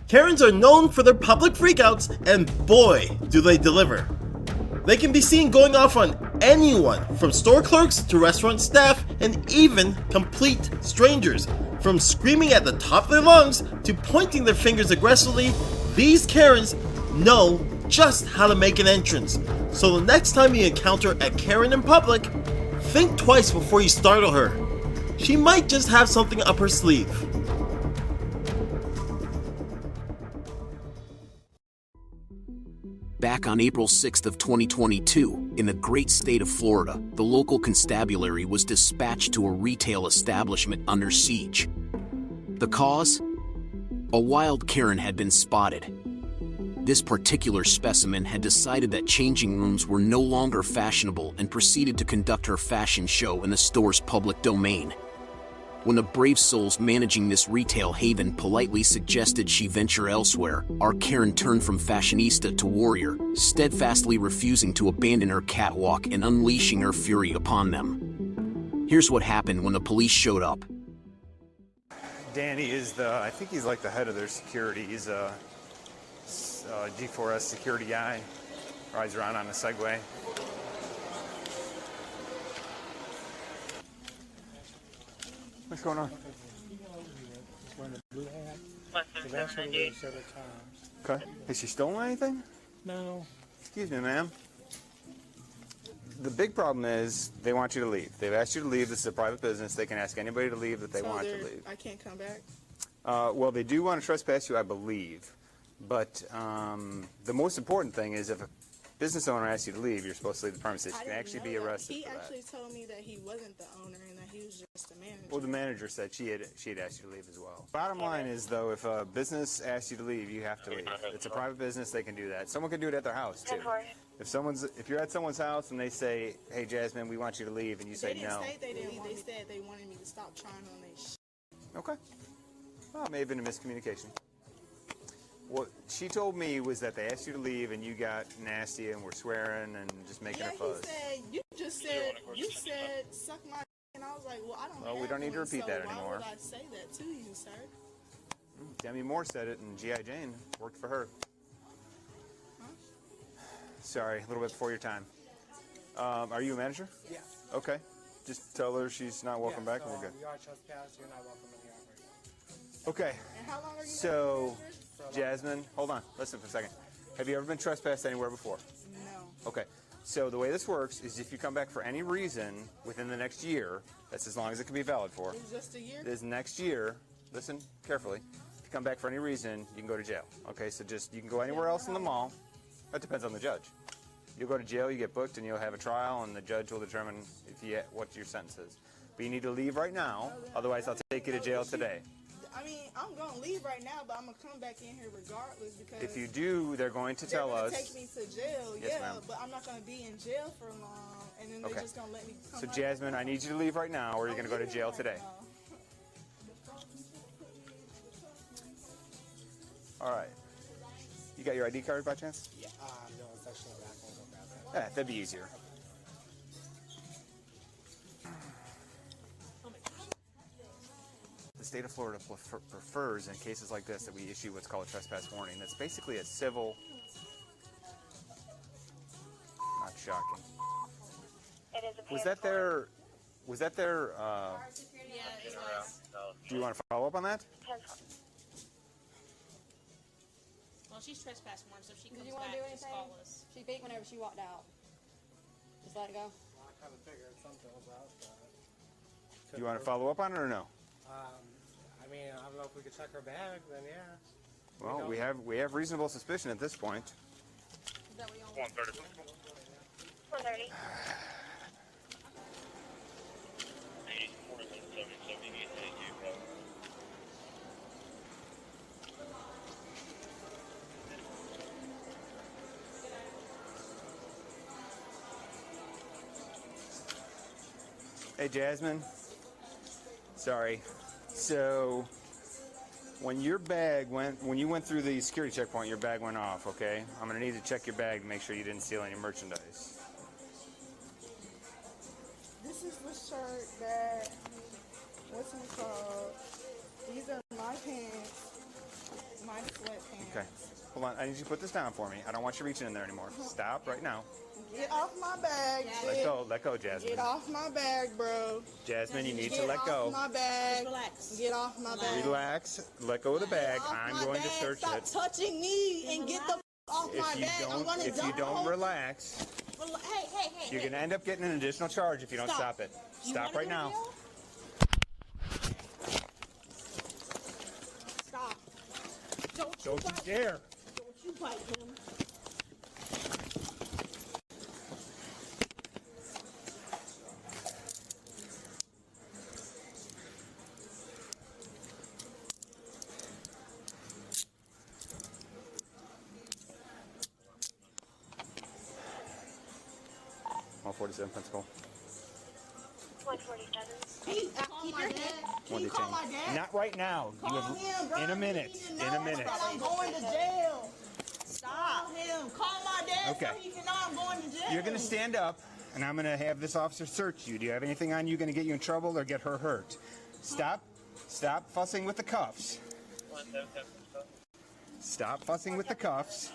Karens are known for their public freakouts, and boy, do they deliver. They can be seen going off on anyone, from store clerks to restaurant staff, and even complete strangers. From screaming at the top of their lungs to pointing their fingers aggressively, these Karens know just how to make an entrance. So the next time you encounter a Karen in public, think twice before you startle her. She might just have something up her sleeve. Back on April 6th of 2022, in the great state of Florida, the local constabulary was dispatched to a retail establishment under siege. The cause? A wild Karen had been spotted. This particular specimen had decided that changing rooms were no longer fashionable and proceeded to conduct her fashion show in the store's public domain. When the brave souls managing this retail haven politely suggested she venture elsewhere, our Karen turned from fashionista to warrior, steadfastly refusing to abandon her catwalk and unleashing her fury upon them. Here's what happened when the police showed up. Danny is I think he's like the head of their security. He's a G4S security guy, rides around on a Segway. What's going on? Okay. Has she stolen anything? No. Excuse me, ma'am. The big problem is they want you to leave. They've asked you to leave. This is a private business. They can ask anybody to leave that they want to leave. I can't come back? Well, they do want to trespass you, I believe. But the most important thing is if a business owner asks you to leave, you're supposed to leave the premises. You can actually be arrested for that. He actually told me that he wasn't the owner and that he was just the manager. Well, the manager said she had asked you to leave as well. Bottom line is, though, if a business asks you to leave, you have to leave. It's a private business; they can do that. Someone can do it at their house too. If you're at someone's house and they say, "Hey, Jasmine, we want you to leave," and you say no. They didn't say they said they wanted me to stop trying on their shit. Okay. Well, it may have been a miscommunication. What she told me was that they asked you to leave and you got nasty and were swearing and just making a fuss. He said, you said, suck my dick, and I was like, well, I don't know. Well, we don't need to repeat that anymore. Why would I say that to you, sir? Demi Moore said it, and G.I. Jane worked for her. Huh? Sorry, a little bit before your time. Are you a manager? Yeah. Okay. Just tell her she's not welcome back and we're good. You are trespassed, you're not welcome in the office. Okay. And how long are you So, Jasmine, hold on. Listen for a second. Have you ever been trespassed anywhere before? No. Okay. So the way this works is if you come back for any reason within the next year, that's as long as it can be valid for. It's just a year? This next year, listen carefully, if you come back for any reason, you can go to jail. Okay, so you can go anywhere else in the mall. That depends on the judge. You'll go to jail, you get booked, and you'll have a trial, and the judge will determine what your sentence is. But you need to leave right now, otherwise I'll take you to jail today. I mean, I'm going to leave right now, but I'm going to come back in here regardless because... If you do, they're going to tell us... They're going to take me to jail, yes, ma'am. But I'm not going to be in jail for long, and then they're just going to let me come So, right Jasmine, I need you to leave right now, or you're going to go to jail today. All right. You got your ID card by chance? Yeah. No, it's actually in the back. We'll go grab Yeah, that'd be easier. The state of Florida prefers, in cases like this, that we issue what's called a trespass warning. That's basically a civil... Not shocking. It is a Was that their... Yeah, it was. Do you want to follow up on that? Well, she's trespass warned, so she comes Did you want back, to do just anything? call us. She beat whenever she walked out. Just let it go. I kind of figured something was out. Do you want to follow up on it or no? I mean, I don't know if we could check her bag, then yeah. Well, we have reasonable suspicion at this point. Is that what you want? 130. 130. Hey, Jasmine. Sorry. So, when you went through the security checkpoint, your bag went off, okay? I'm going to need to check your bag to make sure you didn't steal any merchandise. This is the shirt that, what's it called? These are my pants. My sweatpants. Okay. Hold on. I need you to put this down for me. I don't want you reaching in there anymore. Stop right now. Get off my bag, Let bitch. go. Let go, Jasmine. Get off my bag, bro. Jasmine, you need to Get let off go. my bag. Relax. Get off my bag. Relax. Let go of the bag. Get off I'm my going to bag. search Stop it. touching me and get the off my If you bag. I'm gonna don't, if you don't relax, Hey. you're going to end up getting an additional charge if you don't stop it. You Stop wanna right go to now. jail? Stop. Don't you dare. Don't you bite him. All 47 principal. 147. Keep your head. Can you call my dad? Not right now. You Call have, him, bro. in a minute. You need to In a know minute. that I'm going to jail. Stop him. Call my dad Okay. so he can know I'm going to jail. You're going to stand up, and I'm going to have this officer search you. Do you have anything on you going to get you in trouble or get her hurt? Stop. Stop fussing with the cuffs. 177. Stop fussing with the cuffs.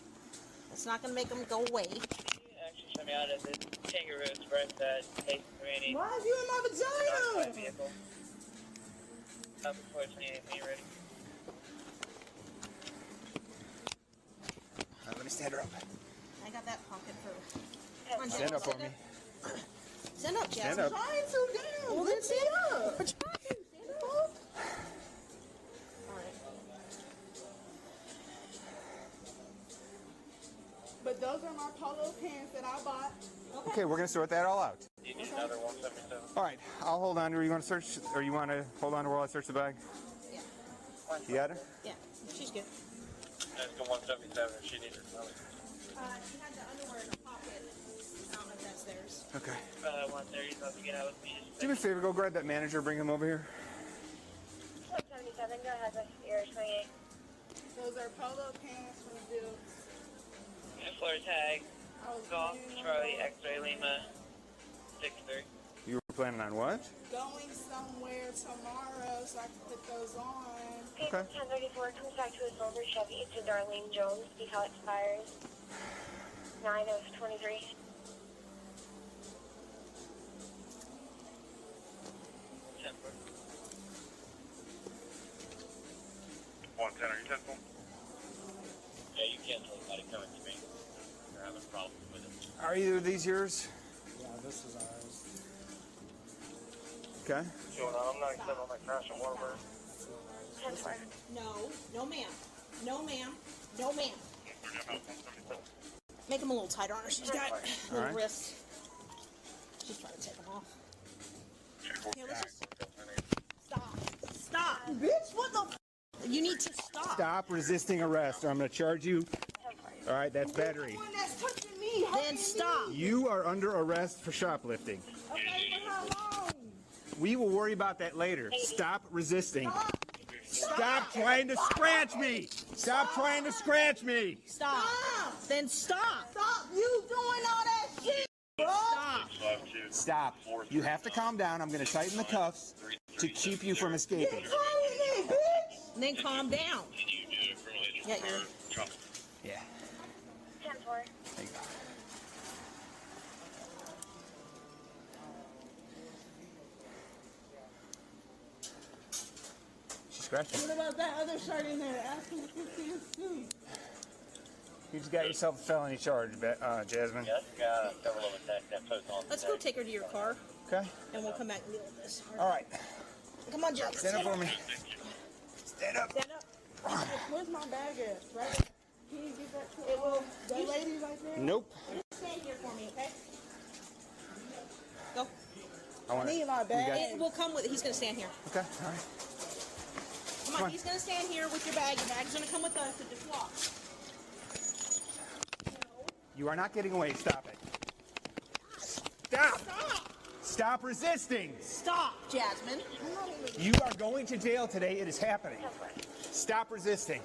It's not going to make him go away. Actually, sent me out of the Kangaroo Express at 8:30. Why is you in my vagina? Vehicle. Up before 28, be ready. Let me stand her up. I got that pocket for... Come on, Stand Jasmine, up for me. Stand up, Stand Jasmine. up. Trying to down. Well, then stand up. We're trying. Stand up. All right. But those are my polo pants that I bought. Okay, we're going to sort that all out. You need another 177. All right, I'll hold on to her. You want to search, or you want to hold on to her while I search the bag? Yeah. You got her? Yeah, she's good. Let's go 177. She needs her. She had the underwear in her pocket. I don't know if that's theirs. Okay. 130 about to get out with me. Do me a favor, go grab that manager, bring him over here. 177, go ahead with your 28. Those are polo pants from Dukes. Floor tag. I was Golf, planning on Charlie, X-ray, Lima, 63. You were planning on what? going somewhere tomorrow so I can put those on. Payment 1034 comes back to a silver Chevy to Darlene Jones. See how it expires. 9 of 23. Temper. 110, are you technical? Yeah, you can't tell anybody coming to me. They're having problems with it. Are either of these yours? Yeah, this is ours. Okay. Going on, I'm 97 on that crash in Waterbury. 10-4. No ma'am. No ma'am. No ma'am. Make them a little tighter on her. She's got little right. wrists. She's trying to take them off. Here, let's just stop. Stop. Bitch, what the f? You need to stop. Stop resisting arrest, or I'm going to charge you. All right, that's battery. One that's touching me, Then stop. You are under arrest for shoplifting. Okay, for how long? We will worry about that later. Stop resisting. Stop trying to scratch me. Stop trying to scratch me. Stop. Then stop. Stop you doing all that shit, bro. Stop. Stop. You have to calm down. I'm going to tighten the cuffs to keep you from escaping. Get me, bitch. And then calm down. Yeah, you're... Yeah. 10-4. There you go. She's scratching. What about that other shirt in there? Ask him if he sees too. You just got yourself a felony charge, Jasmine. Yeah, that's got several of attack that post on. Let's go take her to your car, Okay. and we'll come back and deal with this. All right. Come on, Jack. Stand up for me. Stand up. Stand up. Where's my bag at? Right? Can you give that to It will... that lady right there? Nope. Stand here for me, okay? Go. I want Need my bag. It will come with... He's going to stand here. Okay. All right. Come Come on, on. he's going to stand here with your bag. Your bag's going to come with us, so just walk. You are not getting away. Stop it. Stop. Stop. Stop resisting. Stop, Jasmine. You are going to jail today. It is happening. Stop resisting.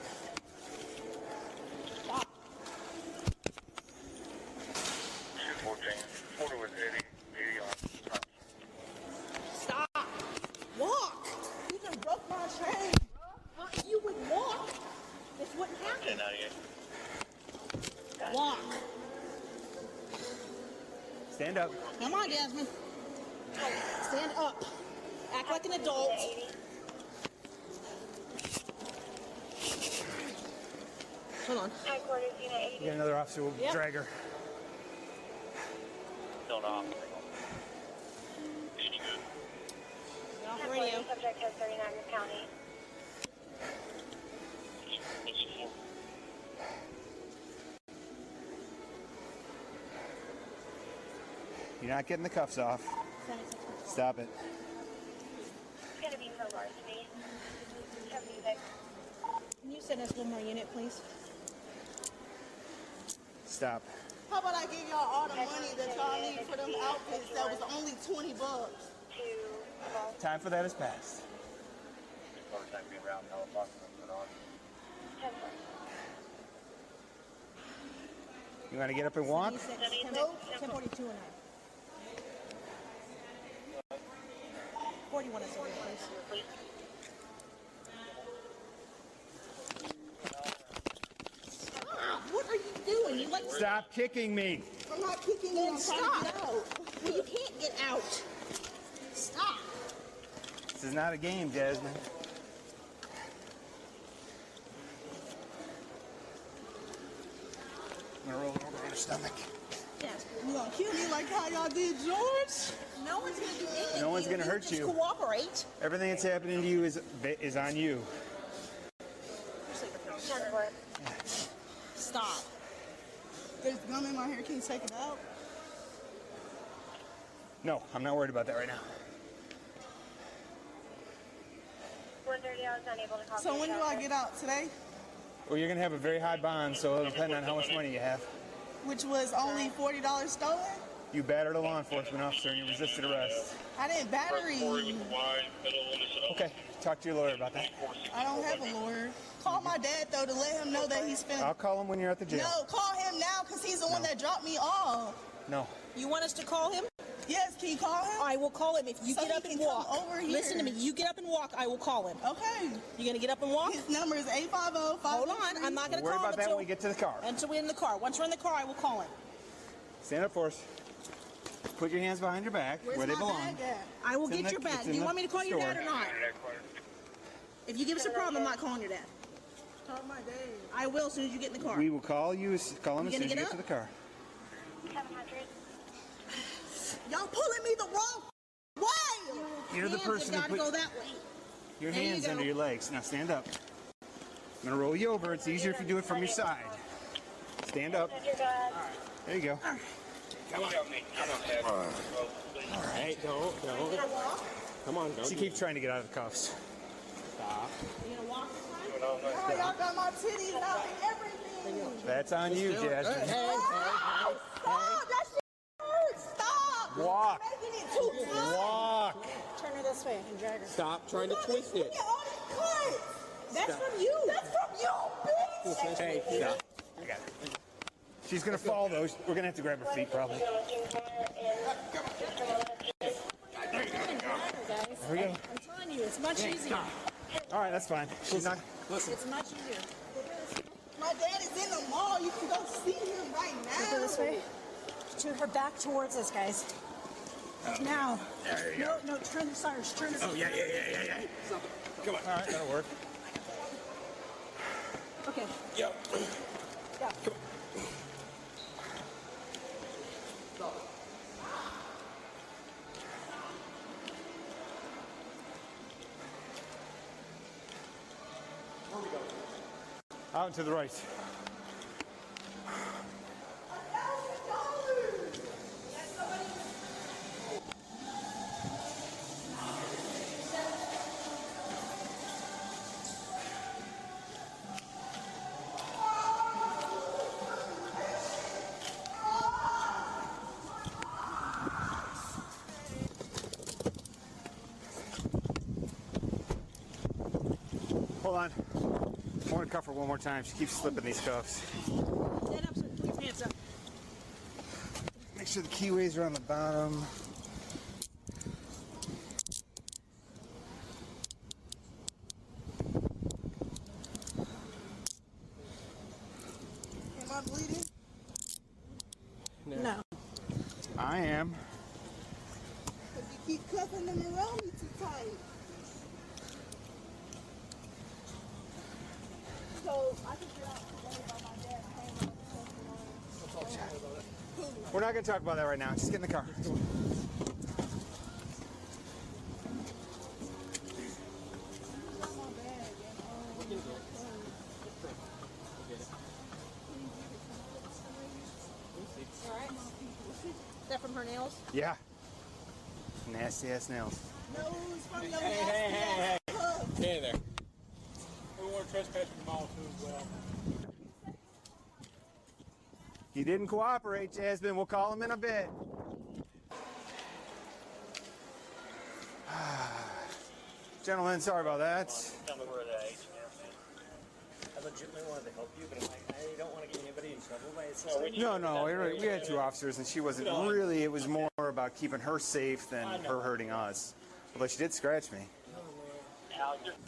Stop. 214, 40 was 80 on. Stop. Walk. You just broke my chain, bro. You would walk. It's What happened? 1098. Walk. Stand up. Come on, Jasmine. Stand up. Act like an adult. Hold on. Headquarters, Unit 80. Get another officer. We'll Yep. drag her. Still off. 80 good. Get off the Headquarters, radio. subject has 39 in the county. What's the floor? You're not getting the cuffs off. Stop it. It's going to be for varsity. 76. Can you send us one more unit, please? Stop. How about I give y'all all the money that y'all need for them outfits that was only $20? 212. Time for that has passed. First time being around, how the put on. 10. You want to get up and walk? You said 1042 and 41 is over, please. What are you doing? You like Stop kicking me. I'm not kicking you. I'm trying to get out. Well, you can't get out. Stop. This is not a game, Jasmine. I'm gonna roll over on her stomach. Yes. You gonna kill me like how y'all did George? No one's going to do anything. No one's to you. gonna hurt Just you. cooperate. Everything that's happening to you is on you. 10-4. Stop. There's gum in my hair. Can you take it out? No, I'm not worried about that right now. 130, I was unable to call. So when do I get out? Today? Well, you're gonna have a very high bond, so it'll depend on how much money you have. Which was only $40 stolen? You battered a law enforcement officer and you resisted arrest. I didn't battery. Corey with the wide middle initial. Okay, talk to your lawyer about that. I don't have a lawyer. Call my dad though to let him know that he's I'll finna. call him when you're at the jail. No, call him now because he's the one that dropped me off. No. You want us to call him? Yes, can you call him? I will call him if you So get he up and can come walk. over here. Listen to me. You get up and walk, I will call him. Okay. You gonna get up and walk? His number is 850-513. Hold on. I'm not gonna We'll worry call him about that until when we get to the car. we're in the car. Once we're in the car, I will call him. Stand up for us. Put your hands behind your back Where's where they my belong. bag at? I will It's in get the- your bag. it's Do in you the want me to call your dad or store. not? If you give us a problem, I'm not calling your dad. Call my dad. I will as soon as you get in the car. We will call you, call him You as soon as you gonna get get to the car. 700. Y'all pulling me the wrong way. You're the Hands person have who got to put go that way. your There you hands go. under your legs. Now stand up. I'm gonna roll you over. It's easier if you do it from your side. Stand up. Send your dad. There you go. Come on. All right, don't. Come on, don't. She keeps trying to get out of the cuffs. Stop. You gonna walk this time? Oh, y'all got my titties out and everything. That's on you, Jasmine. Stop! That shit hurts. Stop! Walk. You're making it too tight. Walk. Turn her this way and drag her. Stop trying to twist Look it. at all these cuts. That's from you. That's from you, bitch. Hey, stop. I got it. She's gonna fall though. We're gonna have to grab her feet probably. You're looking for is Guys, There we go. I'm telling you, it's much easier. All right, that's fine. She's not. It's much easier. My dad is in the mall. You can go see him right now. Go this way. To her back towards us, guys. Now. There you go. No, turn this side. Turn this. Oh yeah. Come on. All right, that'll work. Okay. Yep. Yeah. Out and to the right. Hold on. I want to cuff her one more time. She keeps slipping these cuffs. Stand up, so put your hands up. Make sure the keyways are on the bottom. Am I bleeding? No. I am. If you keep cuffing them around me too tight. So I can get out today by my dad. We're not going to talk about that right now. Just get in the car. Alright. Is that from her nails? Yeah. Nasty ass nails. No, it's from your Hey there. We want to trespass your mall too as well. He didn't cooperate, Jasmine. We'll call him in a bit. Gentlemen, sorry about that. Tell me where that H I legitimately wanted to help you, but I'm like, I don't want to get anybody in trouble by it. No, we had two officers, and she wasn't really, it was more about keeping her safe than her hurting us. Although she did scratch me.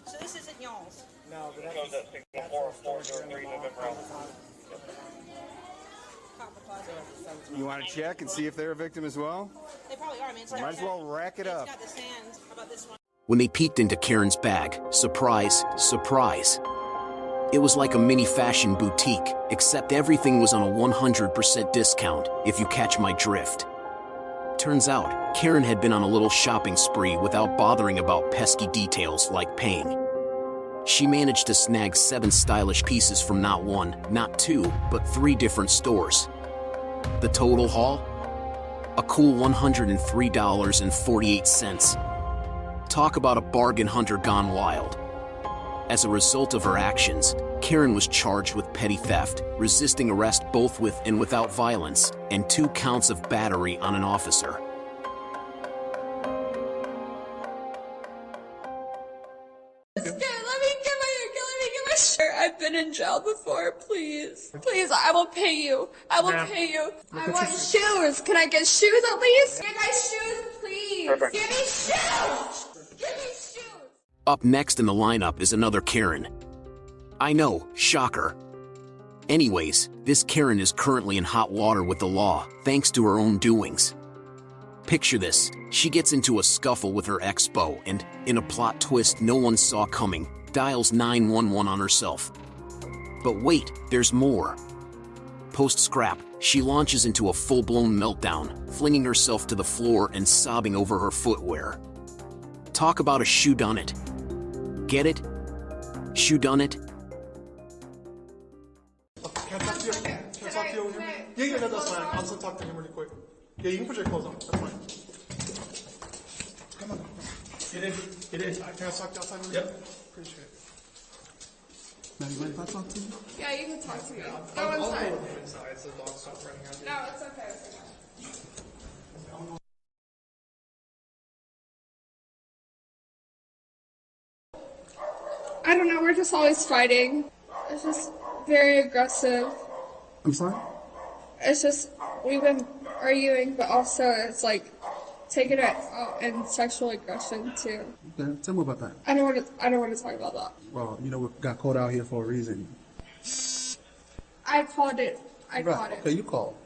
So this isn't y'all's. No, but Goes at 61403 November Alpha. Copper closet. You want to check and see if they're a victim as well? They probably are. I mean, it's Might as well rack it up. It's got the sand. How about this one? When they peeked into Karen's bag, surprise, surprise. It was like a mini fashion boutique, except everything was on a 100% discount, if you catch my drift. Turns out, Karen had been on a little shopping spree without bothering about pesky details like paying. She managed to snag 7 stylish pieces from not 1, not 2, but 3 different stores. The total haul? A cool $103.48. Talk about a bargain hunter gone wild. As a result of her actions, Karen was charged with petty theft, resisting arrest both with and without violence, and 2 counts of battery on an officer. Let me get my shirt. I've been in jail before, please. Please, I will pay you. I will pay you. I want shoes. Can I get shoes at least? Get my shoes, please. Perfect. Give me shoes. Give me shoes. Up next in the lineup is another Karen. I know, shocker. Anyways, this Karen is currently in hot water with the law, thanks to her own doings. Picture this, she gets into a scuffle with her ex-beau and, in a plot twist no one saw coming, dials 911 on herself. But wait, there's more. Post-scrap, she launches into a full-blown meltdown, flinging herself to the floor and sobbing over her footwear. Talk about a shoe-done-it. Get it? Shoe-done-it? Can I talk to you? Can I talk to you over here? Yeah, that's fine. I'll just talk to him really quick. Yeah, you can put your clothes on. That's fine. Come on. Get in. Can I talk to you outside really quick? Appreciate it. Now, you mind if I talk to you? Yeah, you can talk to me. Go I'll inside. go inside so the dog stops running out. No, it's okay. I don't know, we're just always fighting. It's just very aggressive. I'm sorry? It's just, we've been arguing, but also it's like taking it out in sexual aggression too. Okay, tell me about that. I don't want to talk about that. Well, you know, we got called out here for a reason. I called it. Okay, you called.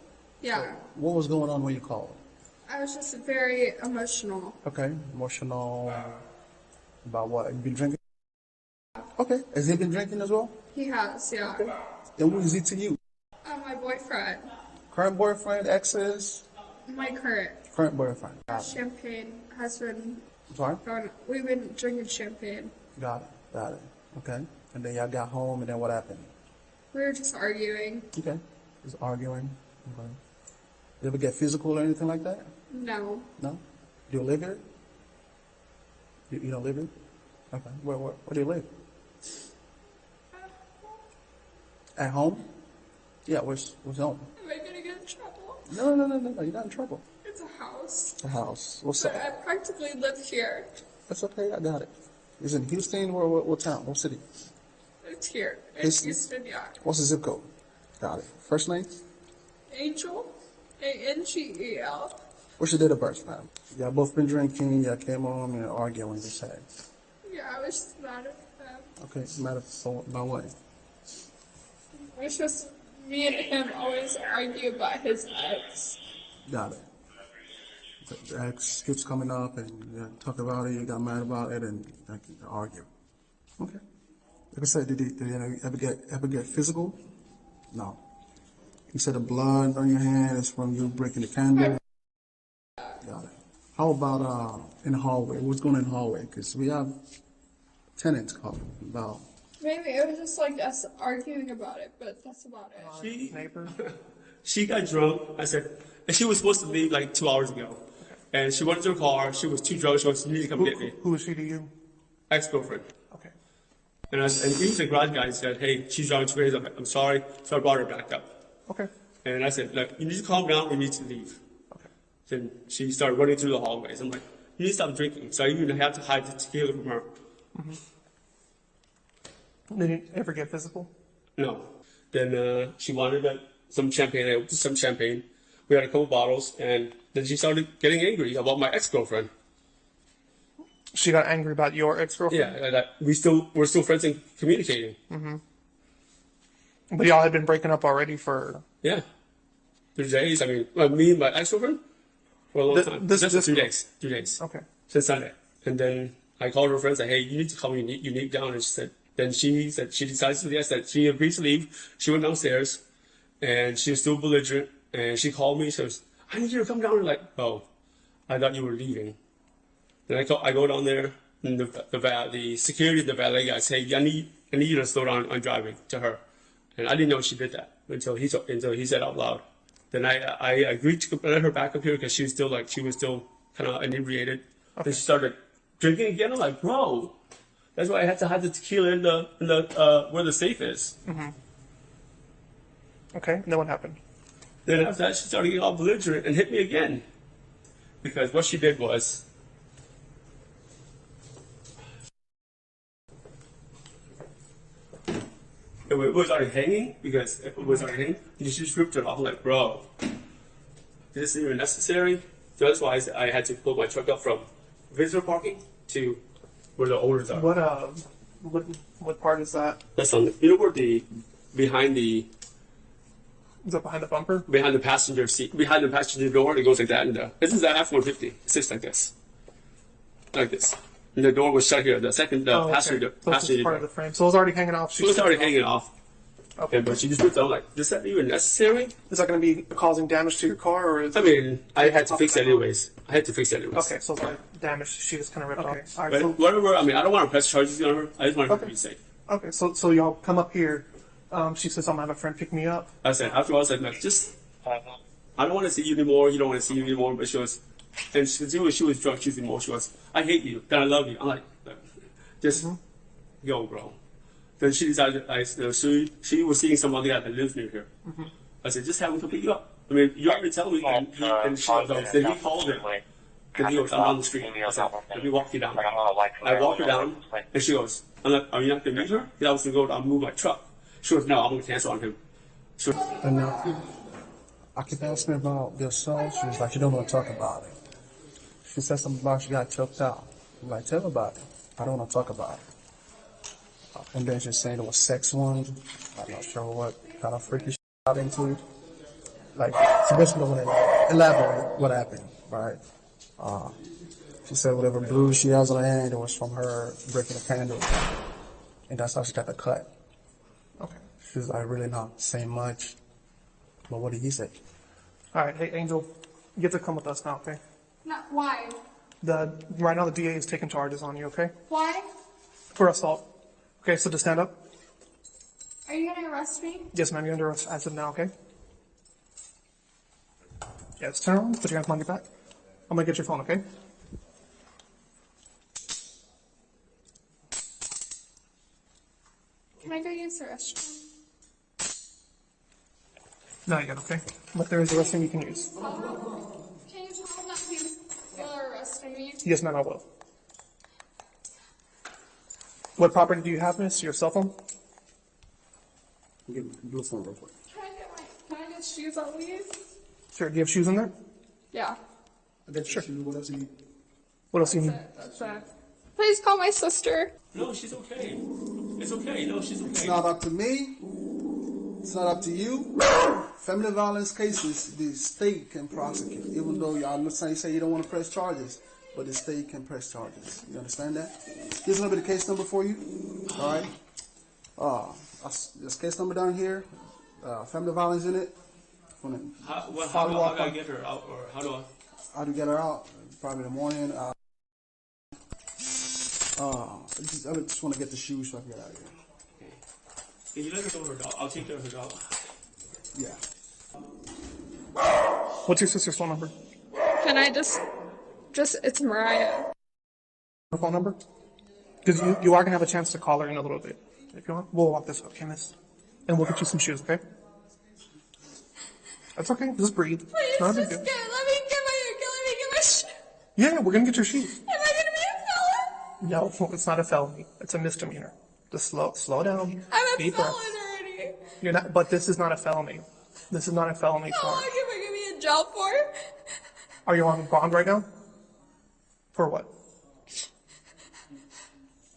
Yeah. What was going on when you called? I was just very emotional. Okay, emotional. About what? You been drinking? Okay, has he been drinking as well? He has, yeah. Okay. And what is he to you? My boyfriend. Current boyfriend, exes? My current. Current boyfriend. Champagne has been Sorry? we've been drinking champagne. Got it. Okay. And then y'all got home, and then what happened? We were just arguing. Okay. Just arguing. Okay. You ever get physical or anything like that? No. No? Do you live here? You don't live here? Okay. Where do you live? At home? Yeah, where's home? Am I gonna get in trouble? No, you're not in trouble. It's a house. A house. What's But I that? practically live here. That's okay, I got it. Is it in Houston or what town? What city? It's here. In Houston? Houston, yeah. What's the zip code? Got it. First name? Angel. Angel. What's your date of birth, ma'am? Y'all both been drinking, y'all came home and arguing, you said. Yeah, I was just mad at them. Okay, matter about what? It's just Me and him always argue about his ex. Got it. The ex keeps coming up and you talk about it, you got mad about it, and you argue. Okay. Like I said, did you ever get physical? No. You said the blood on your hand is from you breaking the candle. Got it. How about in the hallway? What's going on in the hallway? Because we have tenants calling about. Maybe it was just like us arguing about it, but that's about it. She got drunk. I said, and she was supposed to leave like 2 hours ago. And she went to her car. She was too drunk. She was, you need to come get me. Who is she to you? Ex-girlfriend. Okay. And even the garage guy said, hey, she's drunk. She's crazy. I'm sorry. So I brought her back up. Okay. And I said, look, you need to calm down. We need to leave. Okay. Then she started running through the hallways. I'm like, you need to stop drinking. So I even have to hide the tequila from her. Did you ever get physical? No. Then she wanted some champagne. I opened some champagne. We had a couple bottles, and then she started getting angry about my ex-girlfriend. She got angry about your ex-girlfriend? Yeah, that we're still friends and communicating. But y'all had been breaking up already for... Yeah. 3 days. I mean, me and my ex-girlfriend for a long time. Just 3 days. 3 days. Okay. Since Sunday. And then I called her friends, like, hey, you need to calm your unique down. And she said, then she said she decided to yes, that she agreed to leave. She went downstairs, and she was still belligerent. And she called me. She goes, I need you to come down. And like, oh, I thought you were leaving. Then I go down there, and the security, the valet guy say, I need you to slow down on driving to her. And I didn't know she did that until he said out loud. Then I agreed to let her back up here because she was still kind of inebriated. Okay. Then she started drinking again. I'm like, bro, that's why I had to hide the tequila in the where the safe is. Okay, and then what happened? Then after that, she started getting all belligerent and hit me again. Because what she did was, it was already hanging, because it was already hanging, and she just ripped it off. I'm like, bro, this isn't even necessary. So that's why I had to pull my truck up from visitor parking to where the owners are. What part is that? That's on where behind the... Is that behind the bumper? Behind the passenger seat, behind the passenger door, it goes like that. And this is the F-150. It sits like this. Like this. And the door was shut here. The passenger passenger part of the frame. So it was already hanging off. So it was already hanging off. Okay. But she just ripped it. I'm like, is that even necessary? Is that going to be causing damage to your car, or is? I mean, I had to fix it anyways. Okay, so it's like damage. She just kind of ripped off. All right, but so, whatever. I mean, I don't want to press charges on her. I just want her to be safe. Okay, so y'all come up here. She says, I'm going to have a friend pick me up. I said, after all, I said, look, just, I don't want to see you anymore. You don't want to see me anymore. But she was drunk. She was emotional. She was, I hate you. Then I love you. I'm like, just go, bro. Then she decided, she was seeing somebody that lives near here. I said, just have him come pick you up. I mean, you already tell me. And she was, then he called her. Then he goes, I'm on the street. I said, let me walk you down. I walk her down, and she goes, I'm like, are you not going to meet her? Because I was going to go down and move my truck. She goes, no, I'm going to cancel on him. And I keep asking her about the assault. She was like, she don't want to talk about it. She said something about she got choked out. I'm like, tell her about it. I don't want to talk about it. And then she's saying it was sex ones. I'm not sure what kind of freaky she got into. Like, she basically don't want to elaborate what happened, right? She said whatever bruise she has on her hand, it was from her breaking a candle. And that's how she got the cut. Okay. She's like really not saying much. But what did he say? All right, hey Angel, you get to come with us now, okay? No, why? Right now the DA is taking charges on you, okay? Why? For assault. Okay, so just stand up. Are you gonna arrest me? Yes, ma'am, you're under arrest as of now, okay? Yes, turn around, put your hands behind your back. I'm gonna get your phone, okay? Can I go use the restroom? Not yet, okay? But there is a restroom you can use. Can you tell that you're arresting me? Yes, ma'am, I will. What property do you have, miss? Your cell phone? Give me the phone real quick. Can I get shoes at least? Sure, do you have shoes in there? Yeah. Sure. What else do you need? What else do you need? That's it. Please call my sister. No, she's okay. It's okay. No, she's okay. It's not up to me. It's not up to you. Family violence cases, the state can prosecute, even though y'all say you don't want to press charges, but the state can press charges. You understand that? Here's going to be the case number for you. All right. This case number down here, family violence in it. How do I get her out, or how do you get her out? Probably in the morning. I just want to get the shoes so I can get out of here. Okay. Can you let her know her dog? I'll take care of her dog. Yeah. What's your sister's phone number? Can I just it's Mariah. Her phone number? Because you are going to have a chance to call her in a little bit. If you want, we'll walk this way, okay, miss? And we'll get you some shoes, okay? That's okay, just breathe. Please, Not a just big let deal. me get my shoes. Yeah, we're going to get your shoes. Am I going to be a felon? No, it's not a felony. It's a misdemeanor. Just slow down. I'm a Deep felon breath. already. You're not, but this is not a felony. This is not a felony How long charge. am I going to be in jail for? Are you on bond right now? For what?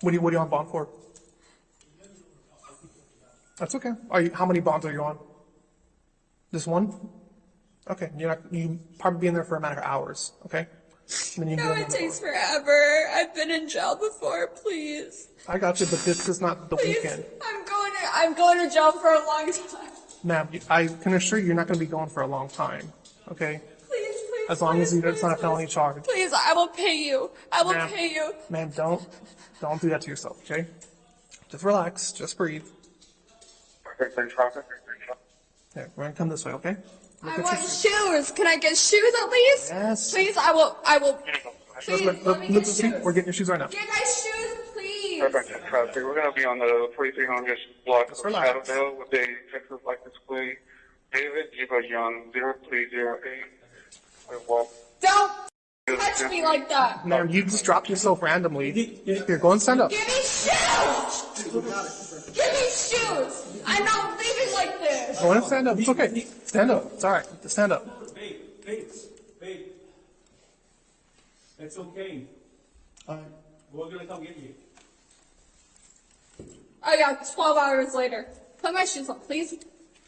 What are you on bond for? That's okay. How many bonds are you on? Just one? Okay, you probably be in there for a matter of hours, okay? And then you No, it takes forever. I've been in jail before, please. I got you, but this is not the Please, weekend. I'm going to jail for a long time. Ma'am, I can assure you you're not going to be going for a long time, okay? Please, As long as it's not a felony charge. Please, I will pay you. I will pay you. Ma'am, don't do that to yourself, okay? Just relax, just breathe. There, we're gonna come this way, okay? I want shoes. Can I get shoes at least? Yes. Please, I will. Please, let me get shoes. We're getting your shoes right now. Get my shoes, please. We're going to be on the 4300 block of Shadowdale with a Texas license plate. David Jiba Young 0308. Don't touch me like that. Ma'am, you just dropped yourself randomly. Here, go and stand up. Give me shoes. Give me shoes. I'm not leaving like this. Go and stand up. It's okay. Stand up. It's alright. Just stand up. Babe. It's okay. Alright. We're gonna come get you. Oh yeah, 12 hours later. Put my shoes on, please.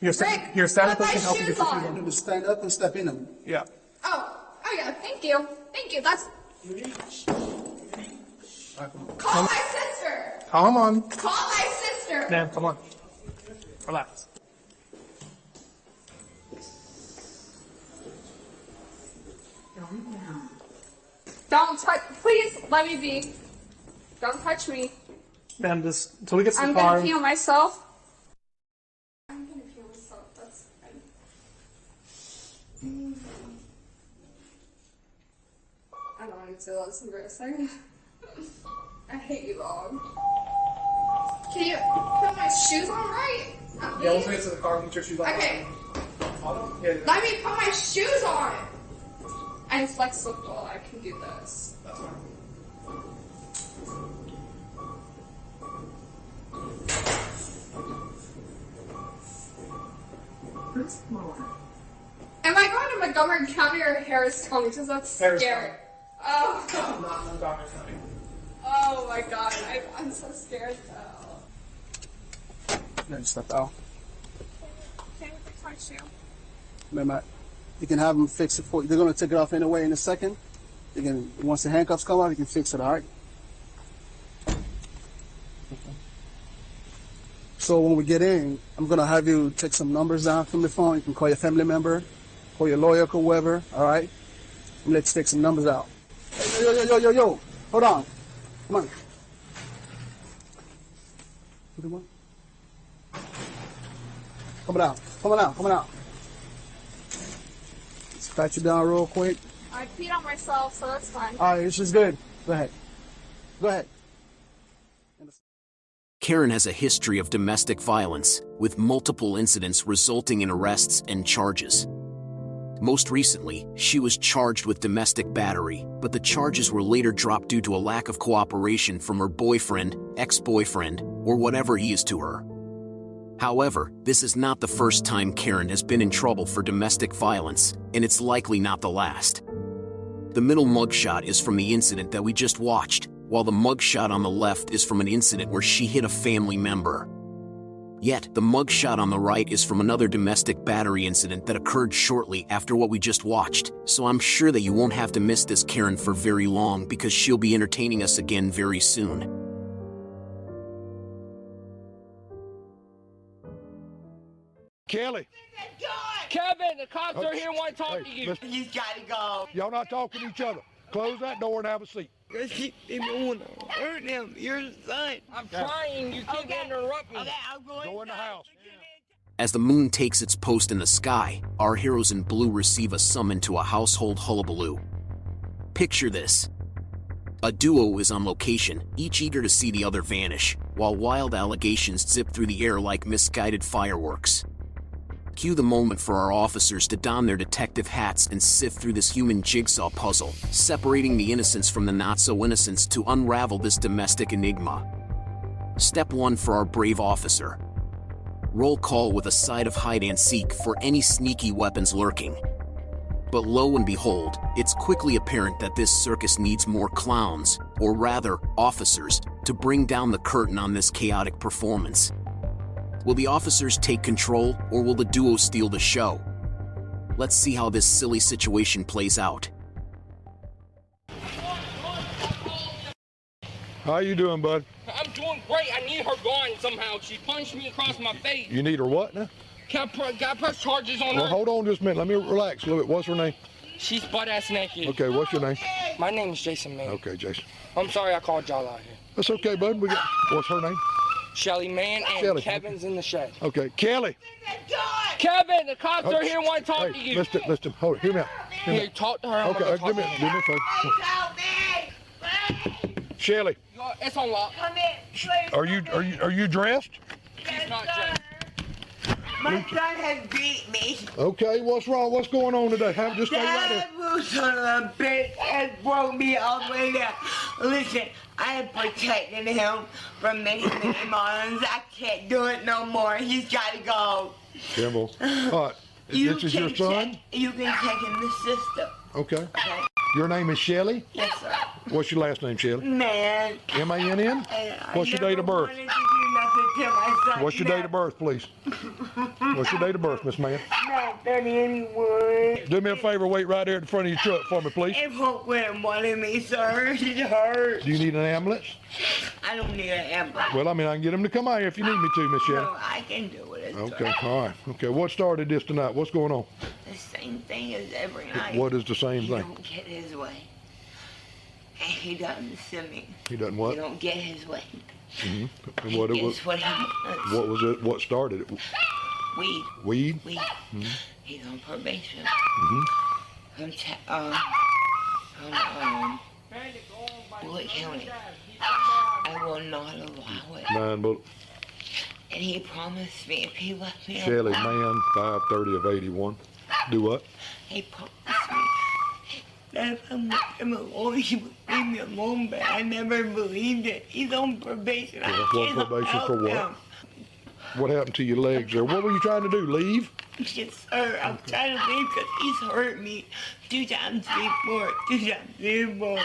Your stand up put my can help you get shoes your on. shoes on. Just stand up and step in them. Yeah. Oh yeah, thank you. That's. Call my sister. Come on. Call my sister. Ma'am, come on. Relax. Don't touch. Please let me be. Don't touch me. Ma'am, just until we get to the I'm car. gonna pee on myself. I'm gonna pee on myself. That's fine. I don't want to say that's embarrassing. I hate you all. Can you put my shoes on right? Yeah, once we get to the car, we'll get your shoes on. Okay. Yeah. Let me put my shoes on. I'm flexible. I can do this. That's fine. Am I going to Montgomery County or Harris County? Because that's Harris scary. County. Oh. Not Montgomery County. Oh my god, I'm so scared though. Then step out. Can you fix my shoe? Remember, you can have them fix it for you. They're going to take it off anyway in a second. You can, once the handcuffs come off, you can fix it, all right? So when we get in, I'm going to have you take some numbers down from the phone. You can call your family member, call your lawyer, or whoever, all right? And let's take some numbers out. Hey, yo. Hold on. Come on. Come on out. Let's pat you down real quick. I peed on myself, so that's fine. All right, it's just good. Go ahead. Karen has a history of domestic violence, with multiple incidents resulting in arrests and charges. Most recently, she was charged with domestic battery, but the charges were later dropped due to a lack of cooperation from her boyfriend, ex-boyfriend, or whatever he is to her. However, this is not the first time Karen has been in trouble for domestic violence, and it's likely not the last. The middle mugshot is from the incident that we just watched, while the mugshot on the left is from an incident where she hit a family member. Yet, the mugshot on the right is from another domestic battery incident that occurred shortly after what we just watched, so I'm sure that you won't have to miss this Karen for very long because she'll be entertaining us again very soon. Kelly. Kevin, the cops are here and want to talk to you. Listen. You gotta go. Y'all not talking to each other. Close that door and have a seat. You want to hurt him. You're the son. I'm trying. You keep interrupting me. Okay, I'm going. Go in the house. As the moon takes its post in the sky, our heroes in blue receive a summon to a household hullabaloo. Picture this. A duo is on location, each eager to see the other vanish, while wild allegations zip through the air like misguided fireworks. Cue the moment for our officers to don their detective hats and sift through this human jigsaw puzzle, separating the innocents from the not-so-innocents to unravel this domestic enigma. Step 1 for our brave officer. Roll call with a side of hide-and-seek for any sneaky weapons lurking. But lo and behold, it's quickly apparent that this circus needs more clowns, or rather, officers, to bring down the curtain on this chaotic performance. Will the officers take control, or will the duo steal the show? Let's see how this silly situation plays out. How you doing, bud? I'm doing great. I need her gone somehow. She punched me across my face. You need her what now? Can I press charges on her? Well, hold on just a minute. Let me relax a little bit. What's her name? She's butt-ass naked. Okay, what's your name? My name is Jason Mann. Okay, Jason. I'm sorry I called y'all out here. That's okay, bud. What's her name? Shelly Mann and Shelly. Kevin's in the shed. Okay, Kelly. Kevin, the cops are here and want to talk to you. Listen, hold it. Hear me out. Here, talk to her. I'm Okay, gonna give me a phone. Shelly. It's on lock. Are you dressed? He's not dressed. My son has beat me. Okay, what's wrong? What's going on today? Just stay right there. That son of a bitch has broke me all the way down. Listen, I have protected him from many months. I can't do it no more. He's got to go. Kimball. All right. This is your son? You can take him the system. Okay. Your name is Shelly? Yes, sir. What's your last name, Shelly? Man. M-A-N-N? What's your date of birth? What's your date of birth, please? What's your date of birth, Miss Mann? Not 31. Do me a favor, wait right there in front of your truck for me, please. It won't quit wanting me, sir. It hurts. Do you need an ambulance? I don't need an ambulance. Well, I mean, I can get them to come out here if you need me to, Miss Shelly. No, I can do it. Okay, all right. Okay, what started this tonight? What's going on? The same thing as every night. What is the same He thing? don't get his way. And he doesn't send me. He doesn't what? He don't get his way. Mm-hmm. And what He it was? gets what he wants. What was it? What started it? Weed. Weed? Weed. Mm-hmm. He's on probation. Mm-hmm. From Bullitt County. I will not allow it. 9 bullets. And he promised me if he left me Shelly alone, Mann, 530 of 81. Do what? he promised me that if I left him alone, he would leave me alone, but I never believed it. He's on probation. I What can't probation help for what? him. What happened to your legs there? What were you trying to do? Leave? Yes, sir. I'm trying to leave because he's hurt me 2 times before. 2 times before.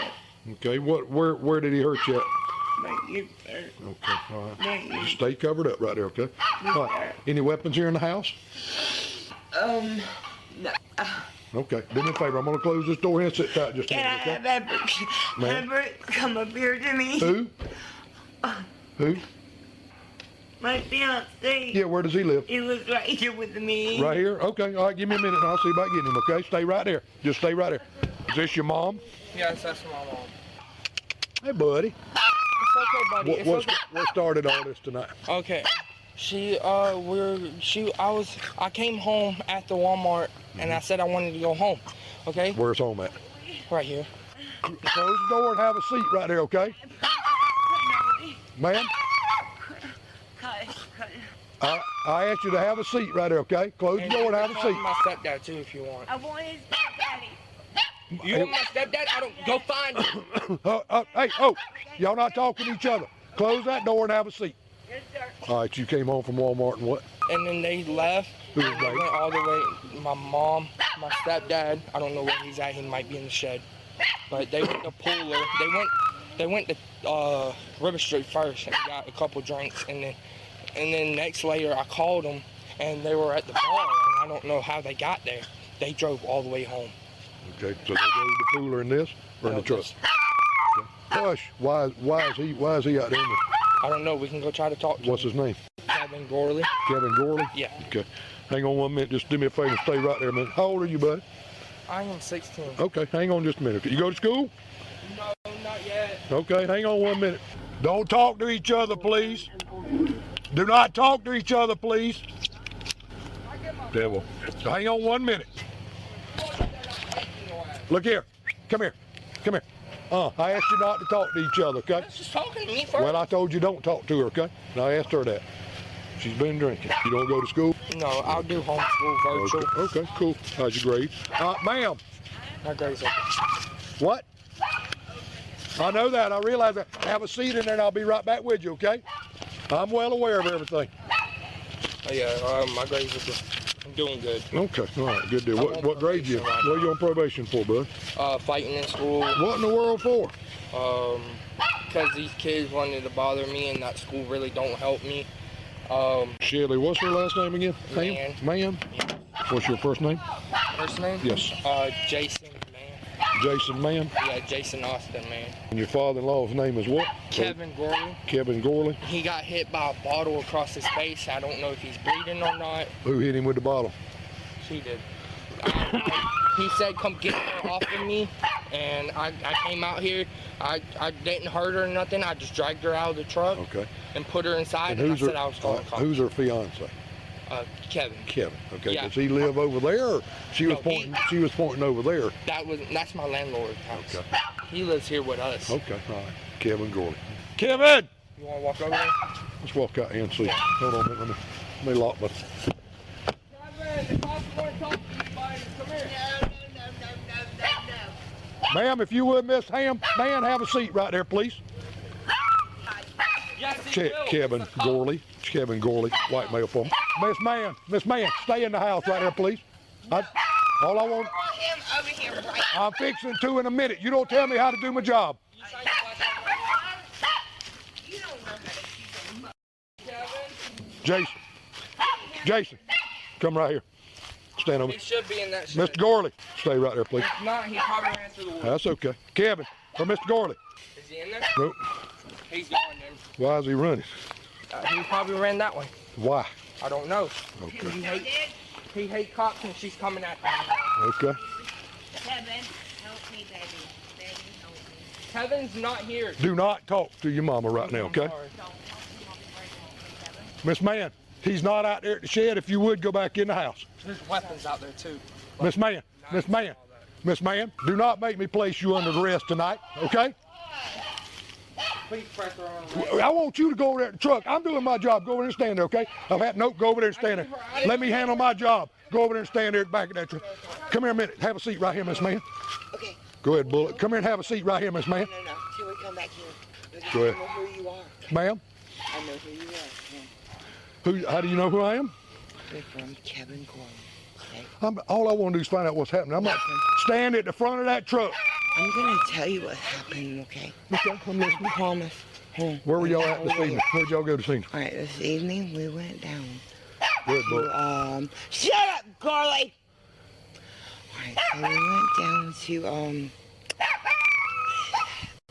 Okay, where did he hurt you at? Right here, sir. Okay, all right. Right here. Just stay covered up right there, okay? All right. Any weapons here in the house? No. Okay, do me a favor. I'm going to close this door here and sit tight just a Can I minute, okay? have Ma'am? Everett come up here to me? Who? Who? My fiance. Yeah, where does he live? He lives right here with me. Right here? Okay, all right, give me a minute and I'll see about getting him, okay? Stay right there. Just stay right there. Is this your mom? Yes, that's my mom. Hey, buddy. It's okay, buddy. It's okay. What started all this tonight? Okay. I came home at the Walmart and I said I wanted to go home. Okay? Where's home at? Right here. Close the door and have a seat right there, okay? Ma'am? I asked you to have a seat right there, okay? Close the door and have a seat. My stepdad too, if you want. I want his daddy. You want my stepdad? I don't. Go find him. Hey, y'all not talking to each other. Close that door and have a seat. Yes, sir. All right, you came home from Walmart and what? And then they left. Who was They they? went all the way. My mom, my stepdad. I don't know where he's at. He might be in the shed. But they went to Pooler. They went to River Street first and got a couple drinks, and then And then next later, I called them, and they were at the bar, and I don't know how they got there. They drove all the way home. Okay, so they drove the cooler in this or in the truck? Okay. Hush. Why is he out there in the... I don't know. We can go try to talk to him. What's his name? Kevin Gorley. Kevin Gorley? Yeah. Okay. Hang on 1 minute. Just do me a favor and stay right there a minute. How old are you, buddy? I am 16. Okay, hang on just a minute. You go to school? No, not yet. Okay, hang on 1 minute. Don't talk to each other, please. Do not talk to each other, please. Devil. Hang on 1 minute. Look here. Come here. Come here. I asked you not to talk to each other, okay? She's talking to me first. Well, I told you don't talk to her, okay? And I asked her that. She's been drinking. You don't go to school? No, I'll do homeschool virtual. Okay, cool. How's your grades? Ma'am. My grades are good. What? I know that. I realize that. Have a seat in there and I'll be right back with you, okay? I'm well aware of everything. Yeah, my grades are good. I'm doing good. Okay, all right, good deal. What grade you? What are you on probation for, bud? Fighting in school. What in the world for? Because these kids wanted to bother me and that school really don't help me. Shelley, what's her last name again? Man? Yeah. What's your first name? First name? Yes. Jason Man. Jason Man? Yeah, Jason Austin Man. And your father-in-law's name is what? Kevin Gorley. Kevin Gorley? He got hit by a bottle across his face. I don't know if he's bleeding or not. Who hit him with the bottle? She did. He said, come get her off of me, and I came out here. I didn't hurt her or nothing. I just dragged her out of the truck and put her inside, and I said I was calling cops. Who's her fiance? Kevin. Kevin. Okay. Yeah. Does he live over there? Or she was pointing over there. That's my landlord's house. Okay. He lives here with us. Okay. All right. Kevin Gorley. Kevin! You want to walk over there? Let's walk out here and see. Hold on a minute. Let me lock my... Kevin, if I want to talk to you, buddy, come here. No. Ma'am, if you would, Miss Man, have a seat right there, please. Yes, Kevin Gorley. Kevin Gorley, white male form. Miss Man, stay in the house right there, please. All I want... I'm fixing to in a minute. You don't tell me how to do my job. Jason, come right here. Stand over. He should be in that shit. Mr. Gorley, stay right there, please. If not, he probably ran through the woods. That's okay. Kevin, or Mr. Gorley. Is he in there? Nope. He's gone then. Why is he running? He probably ran that way. Why? I don't know. Okay. He hates cops and she's coming at him. Okay. Kevin, help me, baby. Help me. Kevin's not here. Do not talk to your mama right now, okay? Miss Man, he's not out there at the shed. If you would, go back in the house. There's weapons out there too. Miss Man, do not make me place you under arrest tonight, okay? Please press her on. I want you to go over there to the truck. I'm doing my job. Go over there and stand there, okay? Nope, go over there and stand there. Let me handle my job. Go over there and stand there back at that truck. Come here a minute. Have a seat right here, Miss Man. Okay. Go ahead, Bullet. Come here and have a seat right here, Miss Man. No. Till we come back here. Go ahead. I know who you are. Ma'am? I know who you are. How do you know who I am? You're from Kevin Gorley. Okay? All I want to do is find out what's happening. I'm not standing at the front of that truck. I'm going to tell you what's happening, okay? Okay, I'm listening. I promise. Where were y'all at this evening? Where'd y'all go this evening? All right, this evening we went down Good, to, shut up, Gorley! Alright, so we went down to,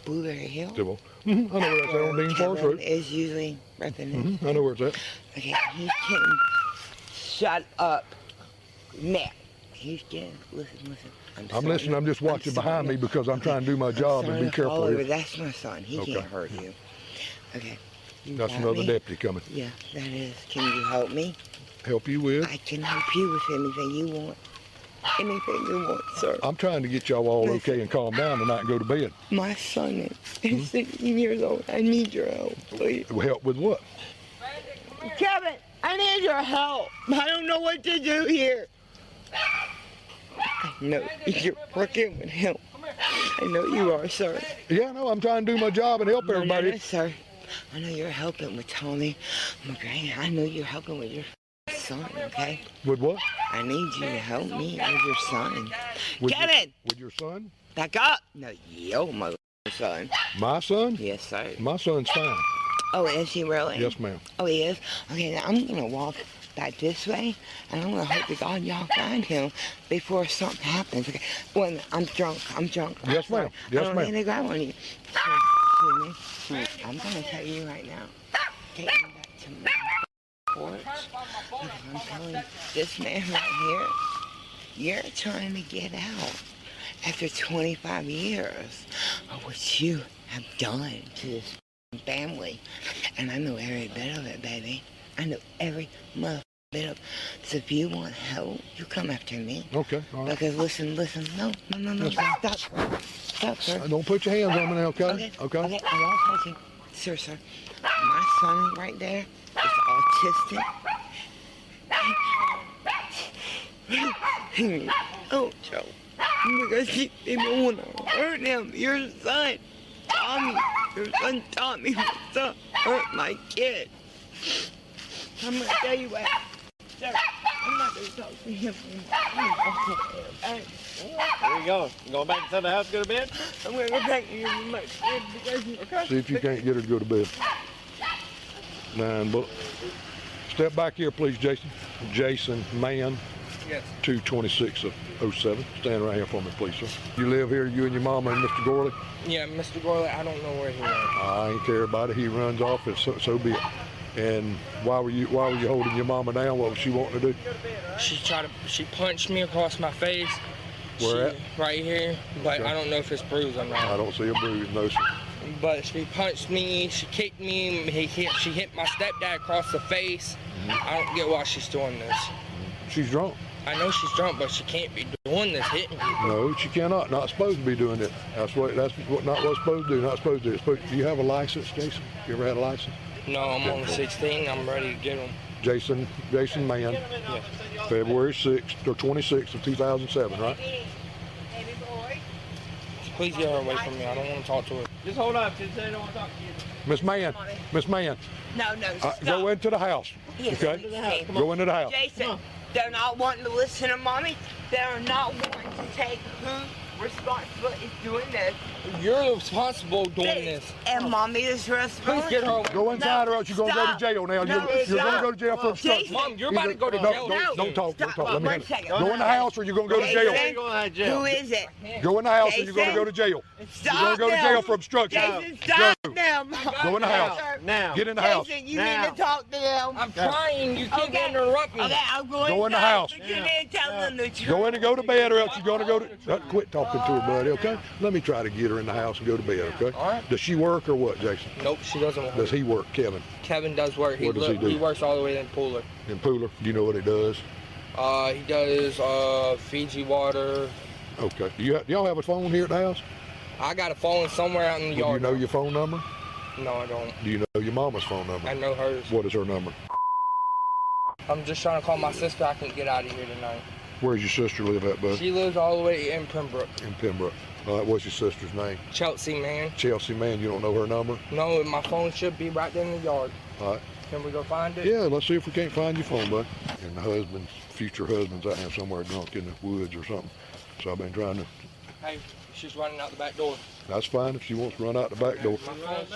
Blueberry Hill. I know where that's at on Dean Forest Road. Is usually repping it. I know where it's at. Okay, he's getting, shut up, now. He's getting, listen. I'm listening. I'm just watching behind me because I'm trying to do my job and be careful here. That's my son. He can't hurt you. Okay. That's another deputy coming. Yeah, that is. Can you help me? Help you with? I can help you with anything you want. Anything you want, sir. I'm trying to get y'all all okay and calm down tonight and go to bed. My son is 16 years old. I need your help, please. Help with what? Kevin, I need your help. I don't know what to do here. I know you're working with him. I know you are, sir. Yeah, no, I'm trying to do my job and help everybody. No, sir. I know you're helping with Tony McGrain. I know you're helping with your son, okay? With what? I need you to help me with your son. Kevin! With your son? Back up! No, your mother son. My son? Yes, sir. My son's fine. Oh, is he really? Yes, ma'am. Oh, he is? Okay, now I'm going to walk back this way, and I'm going to hope to God y'all find him before something happens. Okay. Well, I'm drunk. Yes, ma'am. Yes, I don't ma'am. need to grab on you. Excuse me. I'm going to tell you right now. Take me back to my porch. Because I'm telling you, this man right here, you're trying to get out after 25 years of what you have done to this family. And I know every bit of it, baby. I know every bit of it. So if you want help, you come after me. Okay, all right. Because listen, no, stop, sir. Don't put your hands on me now, okay? Okay, I won't touch you. Sir. My son right there is autistic. Oh, Joe. Because you people want to hurt him. Your son taught me to hurt my kid. I'm going to tell you what. Sir, I'm not going to talk to him anymore. Where you going? You going back inside the house to go to bed? I'm going to go back to my kid because... See if you can't get her to go to bed. 9 bullets. Step back here, please, Jason. Jason, man. Yes. 226 of 07. Stand right here for me, please, sir. You live here, you and your mama and Mr. Gorley? Yeah, Mr. Gorley, I don't know where he went. I ain't care about it. He runs off. It's so be it. And why were you holding your mama down? What was she wanting to do? She punched me across my face. Where at? Right here, but Okay. I don't know if it's bruised or not. I don't see a bruise, no, sir. But she punched me, she kicked me, she hit my stepdad across the face. I don't get why she's doing this. She's drunk. I know she's drunk, but she can't be doing this, hitting people. No, she cannot. Not supposed to be doing it. That's what not what's supposed to do. Not supposed to do. Do you have a license, Jason? You ever had a license? No, I'm only 16. I'm ready to get them. Jason Man. Yes. February 6th or 26th of 2007, right? Please get her away from me. I don't want to talk to her. Just hold up, since they don't want to talk to you. Miss Man. No, stop. Go into the house. Yes, Okay? Go into the house. Jason, they're not wanting to listen to mommy. They're not wanting to take who responsible is doing this. You're responsible doing this. And mommy is responsible. Please get her away. Go inside or else you're going to go to jail now. You're going to go to jail for obstruction. Mom, you're about to go to jail. Don't talk. Let me One handle second. it. Go in the house or you're going to go to jail. Who is it? Go in the house or you're going to go to jail. You're going to go to jail for obstruction. Jason, stop Go. them. Go in the house. Now. Get in the house. Jason, you need to talk to them. I'm trying. You keep interrupting me. Okay, I'm going Go in the inside, house. but you need to tell them the truth. Go in and go to bed or else you're going to go to... Quit talking to her, buddy, okay? Let me try to get her in the house and go to bed, okay? All right. Does she work or what, Jason? Nope, she doesn't work. Does he work, Kevin? Kevin does work. What does he do? He works all the way in Pooler. In Pooler? Do you know what he does? He does Fiji water. Okay. Do y'all have a phone here at the house? I got a phone somewhere out in the Do you yard. know your phone number? No, I don't. Do you know your mama's phone number? I know hers. What is her number? I'm just trying to call my sister. I can get out of here tonight. Where's your sister live at, bud? She lives all the way in Pembroke. In Pembroke. All right, what's your sister's name? Chelsea, man. Chelsea, man. You don't know her number? No, my phone should be right there in the yard. All right. Can we go find it? Yeah, let's see if we can't find your phone, bud. And the future husband's out here somewhere drunk in the woods or something. So I've been trying to... Hey, she's running out the back door. That's fine if she wants to run out the back door.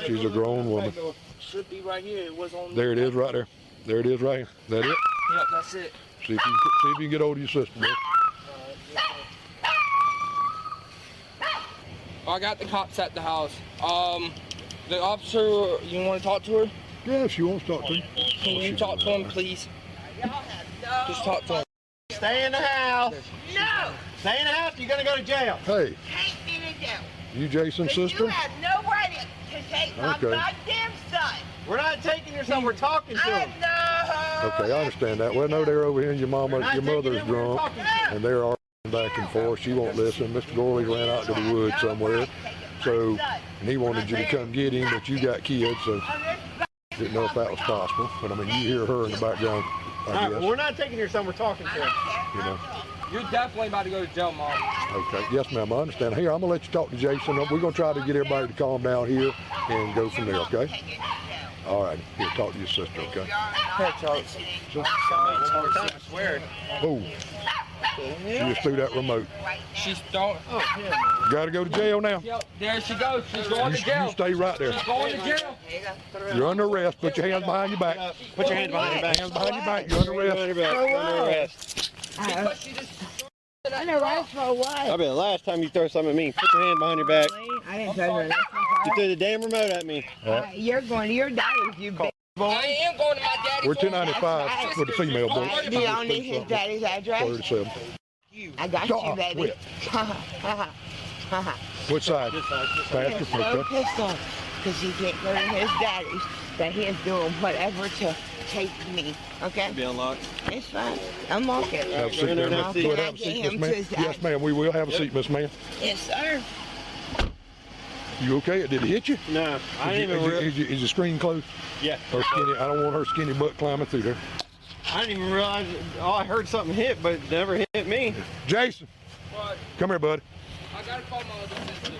She's a grown woman. Should be right here. It was on. There it is right there. There it is right here. That it? Yep, that's it. See if you can get hold of your sister, bud. I got the cops at the house. The officer, you want to talk to her? Yeah, if she wants to talk to you. Can you talk to him, please? Just talk to him. Stay in the house. No. Stay in the house. You're gonna go to jail. Hey. Take me to jail. You Jason's sister? You have no right to take my Okay. goddamn son. We're not taking your son. We're talking to him. Okay, I understand that. Well, no, they're over here and your mother's drunk, and they're arguing back and forth. She won't listen. Mr. Gorley ran out to the woods somewhere, so, and he wanted you to come get him, but you got kids, so didn't know if that was possible. But I mean, you hear her in the background, All I right, guess. well, we're not taking your son. We're talking to him. You know. You're definitely about to go to jail, Mom. Okay, yes, ma'am, I understand. Here, I'm gonna let you talk to Jason. We're gonna try to get everybody to calm down here and go from there, okay? All right, here, talk to your sister, okay? Here, Charles. I swear. Oh, She just threw that remote. She's throwing. Gotta go to jail now. Yep, there she goes. She's going to jail. You stay right there. She's going to jail. You're under arrest. Put your hands behind your back. Put your hands behind your back. Hands behind your back. You're under arrest. Under arrest. Because she just. Under arrest for what? I'll be the last time you throw something at me. Put your hand behind your back. I didn't throw it. You threw the damn remote at me. You're going to your daddy's, you big boy. I am going to my daddy's. We're 1095 with the female boy. Do y'all need his daddy's address? 37. I got you, baby. Which side? Faster. So pissed off because he can't go to his daddy's, that he is doing whatever to take me. Okay? Be unlocked. It's fine. Unlock it. Have a seat, ma'am. Go ahead, have a seat, Miss Ma'am. Yes, ma'am. We will have a seat, Miss Ma'am. Yes, sir. You okay? Did it hit you? No, I didn't even realize. Is the screen closed? Yeah. Her skinny. I don't want her skinny butt climbing through there. I didn't even realize. Oh, I heard something hit, but it never hit me. Jason. What? Come here, bud. I gotta call my other sister.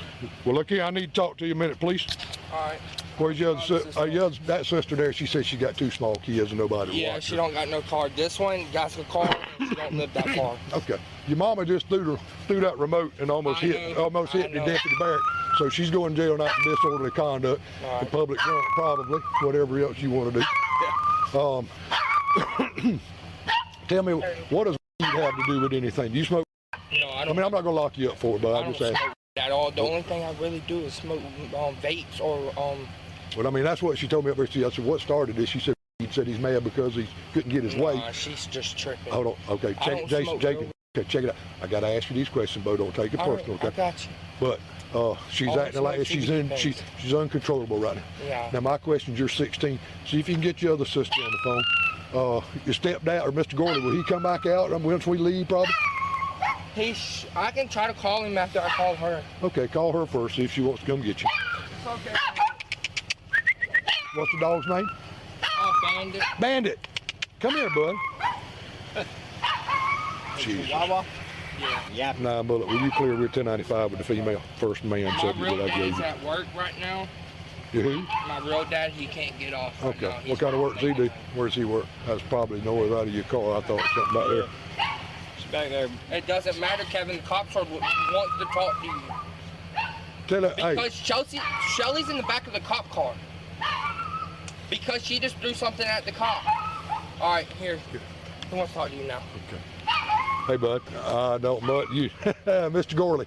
Well, look here. I need to talk to you a minute, please. All right. Where's your other that sister there? She said she got 2 small kids and nobody to Yeah, watch she her. don't got no car. This one got a car, and she don't live that far. Okay. Your mama just threw that remote and almost hit the deputy barrack. So she's going to jail now for disorderly conduct, and public drunk, probably, whatever else you want to do. Yeah. Tell me, what does weed have to do with anything? Do you smoke? No, I don't. I mean, I'm not going to lock you up for it, but I I don't just ask. smoke at all. The only thing I really do is smoke vapes or Well, I mean, that's what she told me up there. I said, what started this? She said he's mad because he couldn't get his weight. She's just tripping. Hold on. Okay, Jason, Jacob. Okay, check it out. I got to ask you these questions, Bo. Don't take it personal, okay? I got you. But she's acting like she's uncontrollable right now. Yeah. Now, my question is, you're 16. See if you can get your other sister on the phone. Your stepdad or Mr. Gorley, will he come back out once we leave, probably? I can try to call him after I call her. Okay, call her first, see if she wants to come get you. It's okay. What's the dog's name? Bandit. Bandit. Come here, bud. Jesus. Wawa? Yeah. Nah, Bullet, will you clear? We're 1095 with the female first man My subject real that I gave dad's you. at work right now. You who? My real dad, he can't get off right Okay. now. What kind of work does he do? Where does he work? That's probably nowhere out of your car. I thought something back there. It's back there. It doesn't matter, Kevin. The cops wants to talk to you. Tell her, Because Shelly's in the back of the cop car. Because she just threw something at the cop. All right, here. Who wants to talk to you now? Okay. Hey, bud. Don't butt you, Mr. Gorley.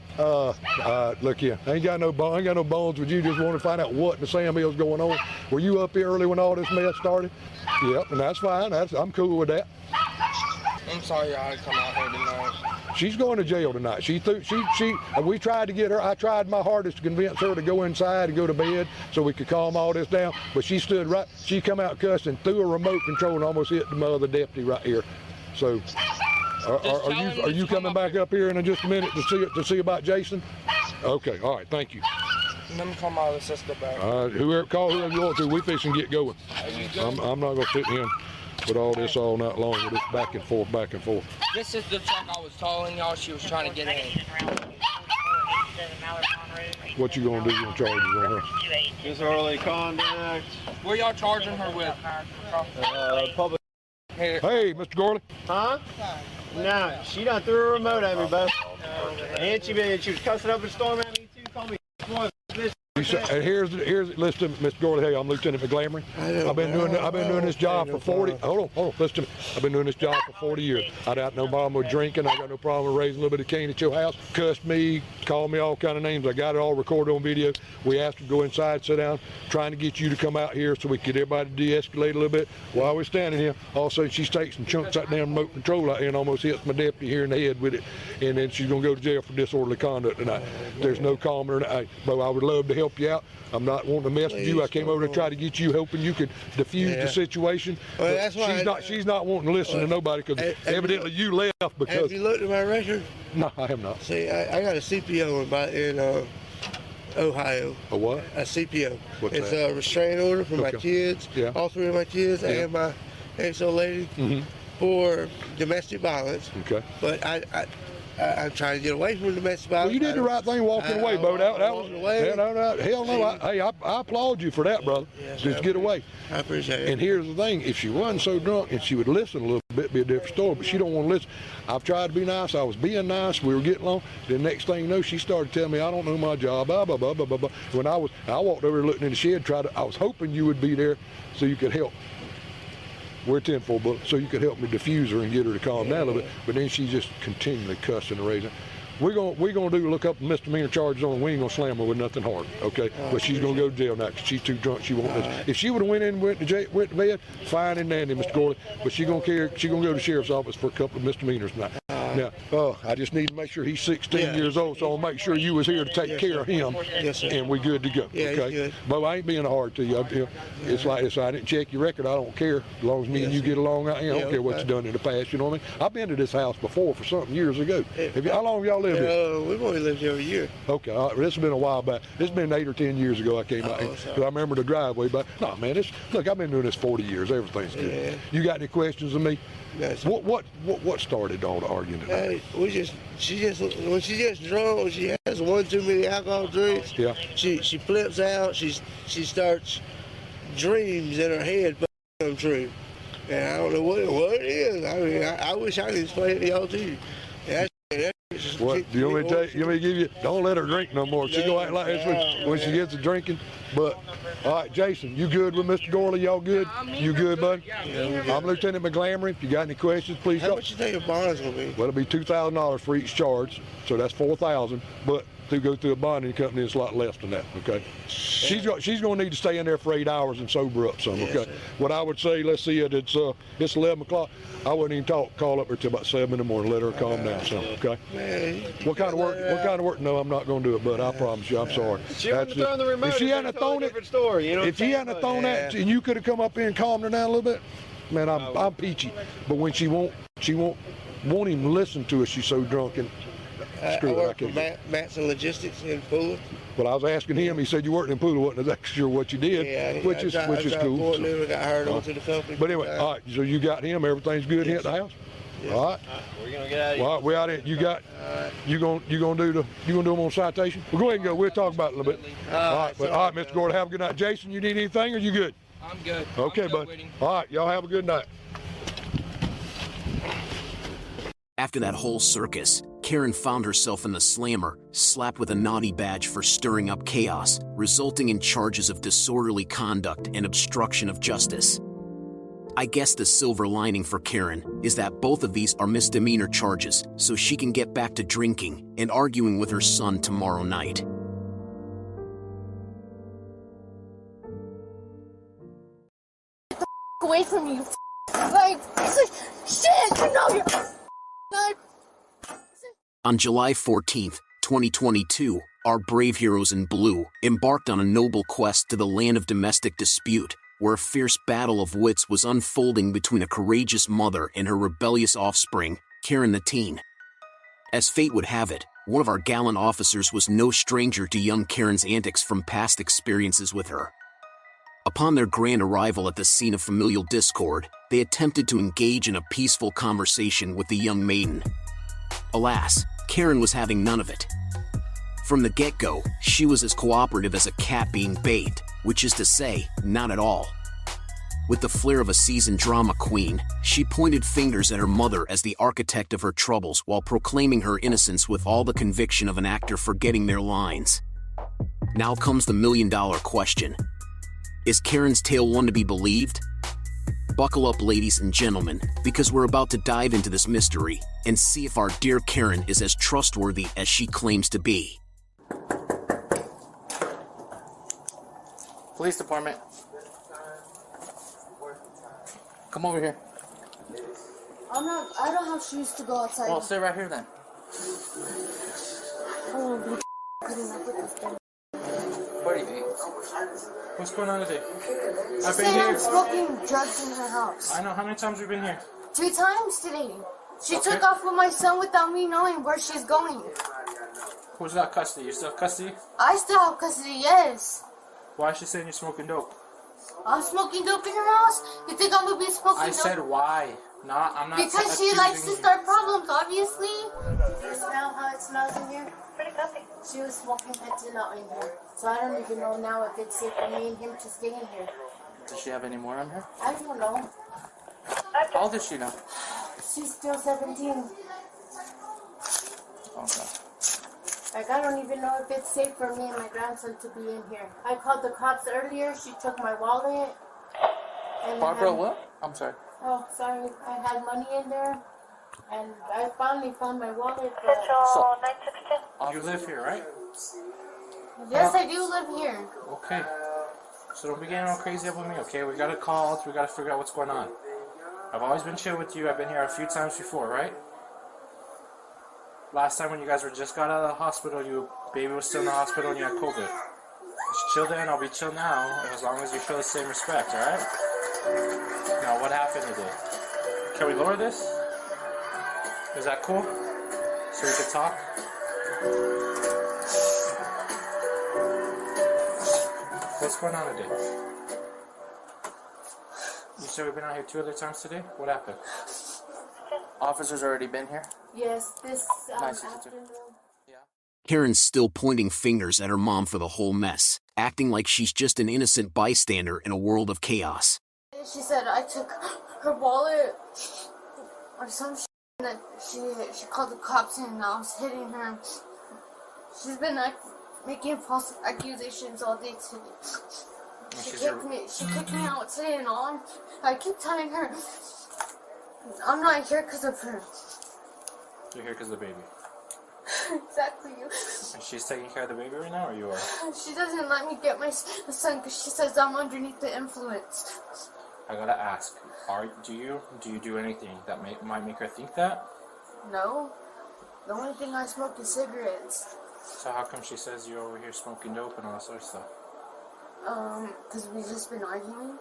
Look here. I ain't got no bones with you. Just want to find out what in the Sam Hill's going on. Were you up here early when all this mess started? Yep, and that's fine. I'm cool with that. I'm sorry I had to come out here tonight. She's going to jail tonight. We tried to get her. I tried my hardest to convince her to go inside and go to bed so we could calm all this down. But she stood right. She come out cussed and threw a remote control and almost hit the other deputy right here. So. Are you coming back up here in just a minute to see about Jason? Okay, all right, thank you. Let me call my other sister back. Call whoever you want to. We fixing to get going. I'm not gonna sit here with all this all night long with this back and forth, back and forth. This is the truck I was telling y'all she was trying to get in. What you gonna do? You gonna charge her on her? Disorderly conduct. Where y'all charging her with? Public. Hey, Mr. Gorley. Huh? No, she done threw a remote at me, bud. And she was cussing up and storming at me too. Call me bitch. Here's listen, Mr. Gorley. Hey, I'm Lieutenant McGlamry. I've been doing this job for 40. Hold on, listen to me. I've been doing this job for 40 years. I got no problem with drinking. I got no problem with raising a little bit of cane at your house. Cussed me, called me all kind of names. I got it all recorded on video. We asked her to go inside, sit down, trying to get you to come out here so we could get everybody to de-escalate a little bit. While we're standing here, all of a sudden she takes some chunks out damn remote control out here and almost hits my deputy here in the head with it. And then she's gonna go to jail for disorderly conduct tonight. There's no calmer than that. Bro, I would love to help you out. I'm not wanting to mess with you. I came over to try to get you, hoping you could diffuse the situation. Well, that's why she's not wanting to listen to nobody because evidently you left because. Have you looked at my record? No, I have not. See, I got a CPO in Ohio. A what? A CPO. What's it's that? a restraining order for my kids. Yeah. All 3 of my kids and my ex-old lady for domestic violence. Okay. But I I'm trying to get away from the domestic violence. Well, you did the right thing walking away, Bo. That was hell no. I applaud you for that, brother. Just get away. I appreciate it. And here's the thing: if she wasn't so drunk and she would listen a little bit, it'd be a different story. But she don't want to listen. I've tried to be nice. I was being nice. We were getting along. The next thing you know, she started telling me I don't know my job. Blah blah blah blah blah. When I walked over looking in the shed, I was hoping you would be there so you could help. We're 10-4 bullets, so you could help me diffuse her and get her to calm down a little bit. But then she's just continually cussing and raising. We're gonna look up misdemeanor charges on her. We ain't gonna slam her with nothing hard, okay? But she's gonna go to jail now because she's too drunk. She won't listen. If she would have went in and went to bed, fine and dandy, Mr. Gorley. But she's gonna go to the sheriff's office for a couple of misdemeanors tonight. Now, I just need to make sure he's 16 years old, so I'll make sure you was here to take care of him, and we're good to go. Okay, but I ain't being hard to you. It's like this. I didn't check your record. I don't care as long as me and you get along. I don't care what you've done in the past. You know what I mean? I've been to this house before for something years ago. How long have y'all lived here? We've only lived here a year. Okay, this has been a while back. It's been 8 or 10 years ago I came out here. I remember the driveway, but no, man. Look, I've been doing this 40 years. Everything's good. You got any questions of me? What started all the arguing tonight? When she gets drunk, when she has one too many alcohol drinks, she flips out. She starts dreams in her head come true, and I don't know what it is. I mean, I wish I could explain it to y'all too. What do you want me to tell you? You want me to give you? Don't let her drink no more. She go act like this when she gets to drinking. But all right, Jason, you good with Mr. Gorley? Y'all good? You good, bud? I'm Lieutenant McGlamry. If you got any questions, please. How much you think a bond's gonna be? Well, it'll be $2,000 for each charge, so that's $4,000. But to go through a bonding company, it's a lot less than that. Okay. She's going to need to stay in there for 8 hours and sober up some. Okay. What I would say, let's see it. It's 11 o'clock. I wouldn't even call up her till about 7 in the morning. Let her calm down some. Okay. Man, what kind of work? What kind of work? No, I'm not going to do it. But I promise you, I'm sorry. If she hadn't thrown it, if she hadn't thrown that, and you could have come up here and calmed her down a little bit, man, I'm peachy. But when she won't even listen to us. She's so drunk and. I work for Matson Logistics in Fuller. Well, I was asking him. He said you worked in Fuller. Wasn't exactly sure what you did, which is cool. I got hired onto the company. But anyway, all right. So you got him. Everything's good here at the house. All right. We're gonna get out of here. All right, we out here. You gonna do them on citation? Well, go ahead and go. We'll talk about it a little bit. All right, Mr. Gordon, have a good night. Jason, you need anything, or you good? I'm good. Okay, bud. All right, y'all have a good night. After that whole circus, Karen found herself in the slammer, slapped with a naughty badge for stirring up chaos, resulting in charges of disorderly conduct and obstruction of justice. I guess the silver lining for Karen is that both of these are misdemeanor charges, so she can get back to drinking and arguing with her son tomorrow night. Get the away from me, shit, you know you're On July 14th, 2022, our brave heroes in blue embarked on a noble quest to the land of domestic dispute, where a fierce battle of wits was unfolding between a courageous mother and her rebellious offspring, Karen the teen. As fate would have it, one of our gallant officers was no stranger to young Karen's antics from past experiences with her. Upon their grand arrival at the scene of familial discord, they attempted to engage in a peaceful conversation with the young maiden. Alas, Karen was having none of it. From the get-go, she was as cooperative as a cat being bathed, which is to say, not at all. With the flair of a seasoned drama queen, she pointed fingers at her mother as the architect of her troubles while proclaiming her innocence with all the conviction of an actor forgetting their lines. Now comes the million-dollar question. Is Karen's tale one to be believed? Buckle up, ladies and gentlemen, because we're about to dive into this mystery and see if our dear Karen is as trustworthy as she claims to be. Police department. Come over here. I don't have shoes to go outside. Well, stay right here then. Oh, What do you mean? What's going on today? I've been here. I'm smoking drugs in her house. I know. How many times have you been here? 2 times today. She took off with my son without me knowing where she's going. Who's got custody? You still have custody? I still have custody, yes. Why is she saying you're smoking dope? I'm smoking dope in her house? You think I'm gonna be smoking dope? I said why. No, I'm not. Because she likes to start problems, obviously. Do you smell how it smells in here? Pretty filthy. She was smoking fentanyl in here. So I don't even know now if it's safe for me and him to stay in here. Does she have any more on her? I don't know. How old is she now? She's still 17. Okay. Like, I don't even know if it's safe for me and my grandson to be in here. I called the cops earlier. She took my wallet. And Barbara, what? I'm sorry. Oh, sorry. I had money in there. And I finally found my wallet. But... You live here, right? Yes, I do live here. Okay. So don't be getting all crazy up with me, okay? We got a call. We got to figure out what's going on. I've always been chill with you. I've been here a few times before, right? Last time when you guys were just got out of the hospital, your baby was still in the hospital and you had COVID. Just chill then, I'll be chill now, as long as you show the same respect, alright? Now, what happened today? Can we lower this? Is that cool? So we can talk? What's going on today? You said we've been out here 2 other times today? What happened? Officer's already been here? Yes, this Nice. afternoon. Karen's still pointing fingers at her mom for the whole mess, acting like she's just an innocent bystander in a world of chaos. She said I took her wallet or some shit that she called the cops in and I was hitting her. She's been making false accusations all day today. She kicked me out today and all. I keep telling her I'm not here because of her. You're here because of the baby. Exactly. And she's taking care of the baby right now, or you are? She doesn't let me get my son because she says I'm underneath the influence. I gotta ask, do you do anything that might make her think that? No. The only thing I smoke is cigarettes. So how come she says you're over here smoking dope and all that sort of stuff? Because we've just been arguing.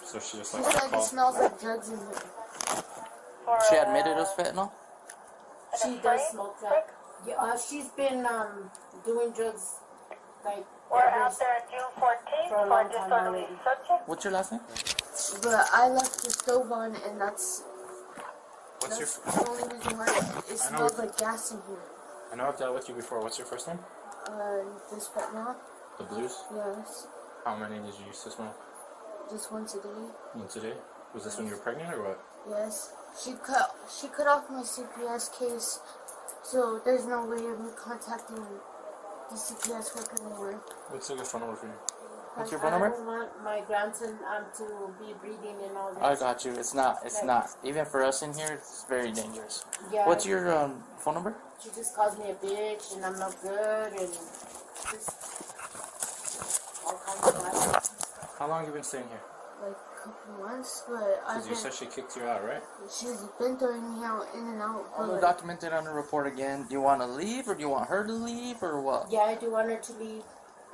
So she just She like said it smells like drugs in here. She admitted it was fentanyl? She does smoke crack. Yeah, she's been doing drugs like We're out there on June 14th for a long time already. What's your last name? But I left the stove on and that's What's your the only reason why it smells like gas in here. I know I've dealt with you before. What's your first name? This right now? The blues? Yes. How many did you used to smoke? Just once a day. Once a day? Was this when you were pregnant or what? Yes. She cut off my CPS case, so there's no way of me contacting the CPS worker anymore. What's a good phone number for you? What's your phone number? I don't want my grandson to be breathing and all this. I got you. It's not. Even for us in here, it's very dangerous. Yeah. What's your phone number? She just calls me a bitch and I'm not good and just all kinds of violence. How long have you been staying here? Like a couple months, but Because you said she kicked you out, right? she's been throwing me out in and out. I'll But document it on the report again. Do you want to leave or do you want her to leave or what? Yeah, I do want her to leave.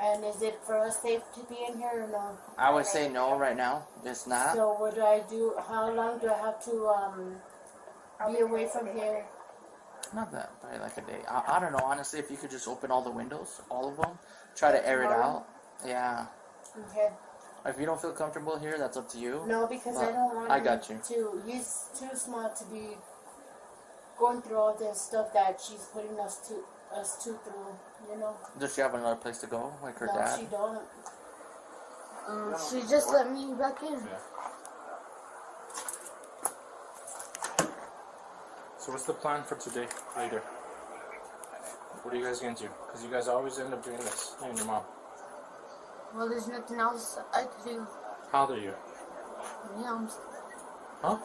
And is it for us safe to be in here or no? I would say no right now. It's not. So what do I do? How long do I have to be away from here? Not that, probably like a day. I don't know, honestly, if you could just open all the windows, all of them, try to air it out. Yeah. Okay. If you don't feel comfortable here, that's up to you. No, because But I don't want I him got you. to. He's too small to be going through all this stuff that she's putting us two through. You know. Does she have another place to go, like her No, dad? she don't. she just let me back in. So what's the plan for today, later? What are you guys going to do? Because you guys always end up doing this, you and your mom. Well, there's nothing else I could do. How old are you? Yeah, Huh?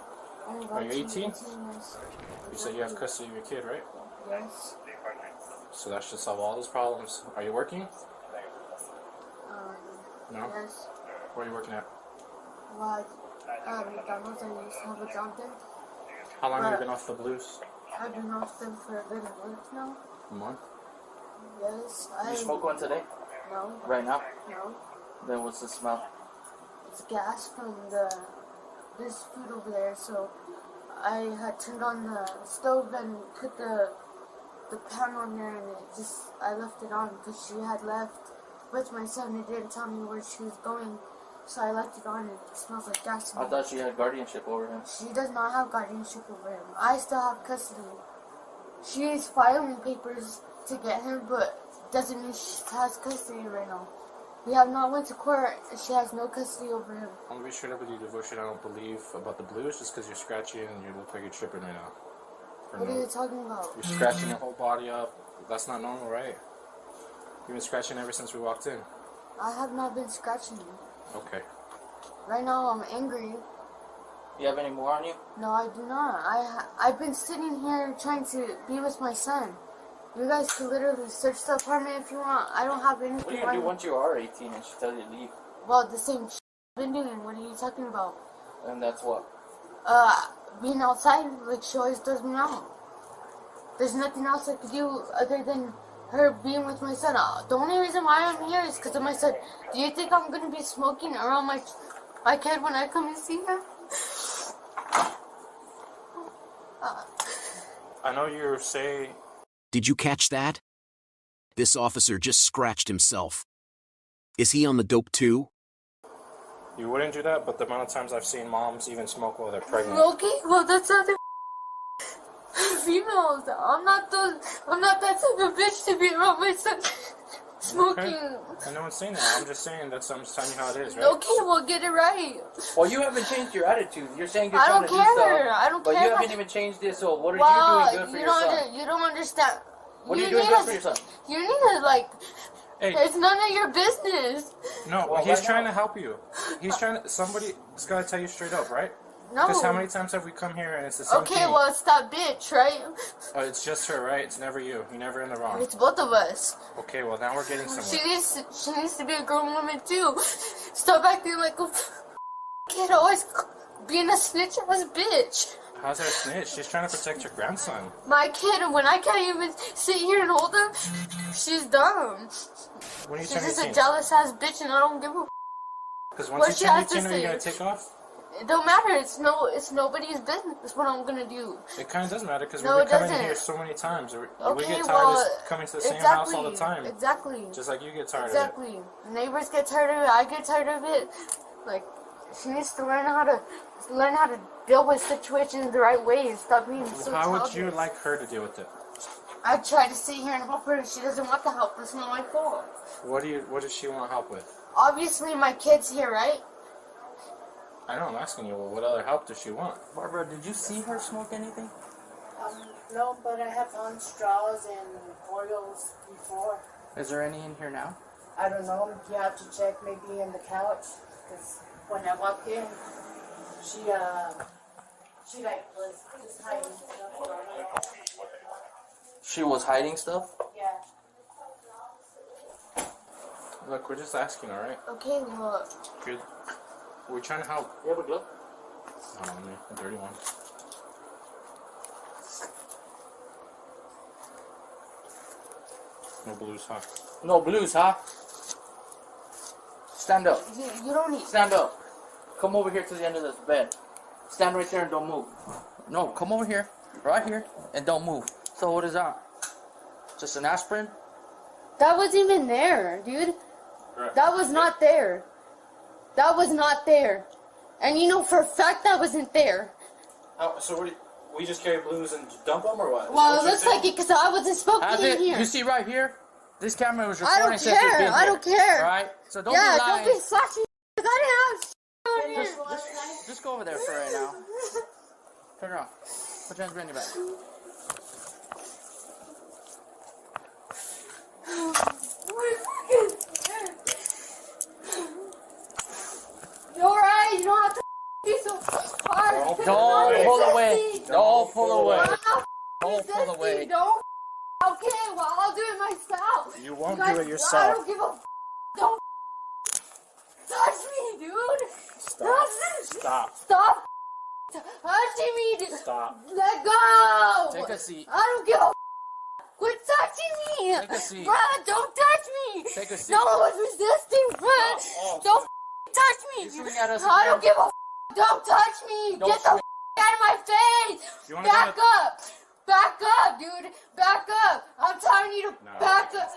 I'm about Are you 18? 18, yes. You said you have custody of your kid, right? Yes. So that should solve all those problems. Are you working? No? Yes. Where are you working at? Well, McDonald's, I used to have a job there. How long have you been off the blues? I've been off them for a good month now. A month? Yes. You smoke one today? No. Right now? No. Then what's the smell? It's gas from this food over there, so I had turned on the stove and put the pan on there and I left it on because she had left with my son and didn't tell me where she was going. So I left it on and it smells like gas. I thought she had guardianship over him. She does not have guardianship over him. I still have custody. She is filing papers to get him, but doesn't mean she has custody right now. We have not went to court, and she has no custody over him. I'm gonna be straight up with you, Devotion. I don't believe about the blues just because you're scratchy and you look like you're tripping right now. What are you talking about? You're scratching your whole body up. That's not normal, right? You've been scratching ever since we walked in. I have not been scratching you. Okay. Right now, I'm angry. You have any more on you? No, I do not. I've been sitting here trying to be with my son. You guys can literally search the apartment if you want. I don't have anything. What are you gonna do once you are 18 and she tells you to leave? Well, the same shit I've been doing. What are you talking about? And that's what? Being outside like she always does me out. There's nothing else I could do other than her being with my son. The only reason why I'm here is because of my son. Do you think I'm gonna be smoking around my kid when I come and see him? I know you say... Did you catch that? This officer just scratched himself. Is he on the dope too? You wouldn't do that, but the amount of times I've seen moms even smoke while they're pregnant. Okay, well that's other females. I'm not that type of bitch to be around my son smoking. Okay. I know it's saying that. I'm just saying I'm just telling you how it is, right? Okay, well get it right. Well, you haven't changed your attitude. You're saying you're I trying don't to care. do stuff, I don't but care. you haven't even changed it. So what are you doing good for your son? You don't understand. What are you doing good for your son? You need to like. Hey. It's none of your business. No, well, he's trying to help you. He's trying to. Somebody's got to tell you straight up, right? No. Because how many times have we come here and it's the same thing? Okay, well it's that bitch, right? Oh, it's just her, right? It's never you. You're never in the wrong. It's both of us. Okay, well now we're getting somewhere. She needs to be a grown woman too. Stop acting like a kid, always being a snitch ass bitch. How's that a snitch? She's trying to protect your grandson. My kid, when I can't even sit here and hold him, she's dumb. When are you She's just 18? a jealous ass bitch, and I don't give a. Because what once she you turn has to 18, are you say. gonna take off? It don't matter. It's nobody's business. What I'm gonna do. It kind of does matter because No, we've it been coming doesn't. here so many times. We Okay, get tired well, of coming to the same house all the time. Exactly. Just like you get tired Exactly. Neighbors get tired of it. I get tired of it. Like, she needs to learn how to deal with situations the right way and stop being of it. so How would childish. you like her to deal with it? I try to sit here and help her, and she doesn't want the help. It's not my fault. What does she want help with? Obviously, my kid's here, right? I know, I'm asking you, well, what other help does she want? Barbara, did you see her smoke anything? No, but I have found straws and oils before. Is there any in here now? I don't know. You have to check maybe in the couch, because when I walked in, she like was just hiding stuff. She was hiding stuff? Yeah. Look, we're just asking, alright? Okay, well. Good. We're trying to help. You have a glove? Not on me, a dirty one. No blues, huh? No blues, huh? Stand up. You don't need. Stand up. Come over here to the end of this bed. Stand right there and don't move. No, come over here. Right here. And don't move. So what is that? Just an aspirin? That wasn't even there, dude. Right. That was not there. That was not there. And you know for a fact that wasn't there. Oh, so we just carry blues and dump them, or what? Well, it looks like it because I wasn't smoking in here. You see right here? This camera was I recording don't since you've care. been I here, don't care. Alright? So don't yeah, be lying. don't be slashing because I didn't have shit on here. Just go over there for right now. Turn around. Put your hands behind your back. You alright? You don't have to be so hard. Don't pull away. Don't pull away. Don't pull away. Don't. Okay, well I'll do it myself. You won't guys, do it yourself. I don't give a. Don't touch me, dude. Stop. Stop. Stop touching me, dude. Stop. Let go. Take a seat. I don't give a. Quit touching me. Take a seat. Bruh, don't touch me. Take a seat. No one was resisting, bruh. Don't touch me. You're shooting at us I don't again. give a. Don't touch me. Don't Get the out of my face. You wanna Back go up. Back up, dude. Back up. I'm telling you to back up.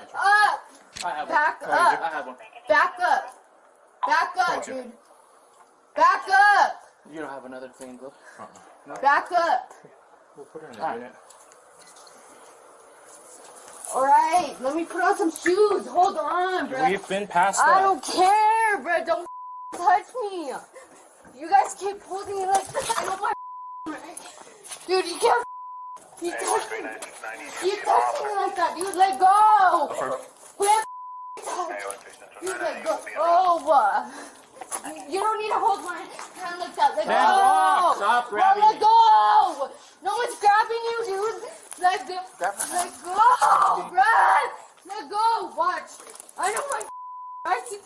I have one. Back I up. have one. Back up. Back up, Point you. dude. clean, bro. Back up. We'll put her in a minute. Alright, let me put on some shoes. Hold on, bro. We've been past I that. don't care, bro. Don't touch me. You guys keep holding me like this. I know my dude, you can't. You touch me like that, dude. Let go. Quit. Dude, let go. Oh, you don't need to hold my hand like that. Let go. Stop grabbing let go. No one's grabbing you, dude. Let go. Let go, Brad. Let go. Watch. I know my. I see.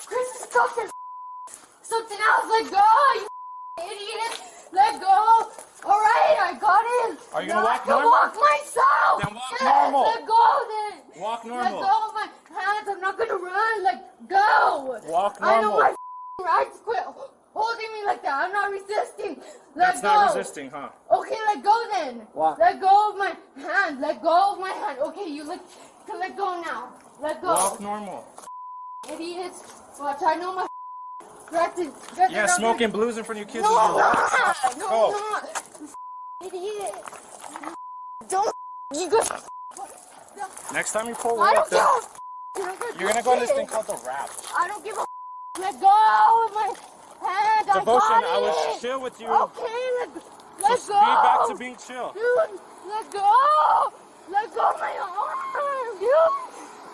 Chris is talking something else. Let go, you idiot. Let go. All right, I got it. Are you gonna walk normal? I can walk myself. Then walk normal. Let go then. Walk normal. Let go of my hands. I'm not gonna run. Let go. Walk I know normal. my rights. Quit holding me like that. I'm not resisting. That's Let not go. resisting, huh? Okay, let go then. What? Let go of my hand. Let go of my hand. Okay, you can let go now. Let go. Walk normal. Idiots. Watch, I know my Yeah, smoking blues in front of your kids No, is your I'm right. not. No, Oh. I'm not. Idiot. Don't. You go. Next time you pull I up, don't then give a you're gonna go on this thing called the wrap. I don't give a Let go of my hand. Devotion, I I was got it. chill with you. Okay, let Just go. be back to being chill. Dude, let go. Let go of my arm, dude.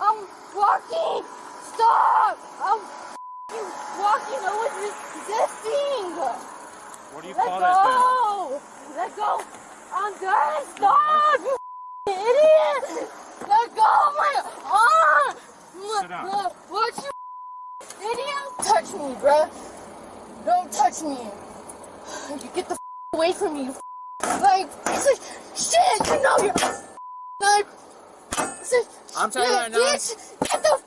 I'm walking. Stop. I'm walking. I was resisting. What do you Let call go. that Let go. I'm done. Stop, you idiot. Let go of my arm. Sit down. What you idiot? Touch me, bruh. Don't touch me. You get the away from me. You like, shit, you know you're like, I'm telling you right now. Bitch, get the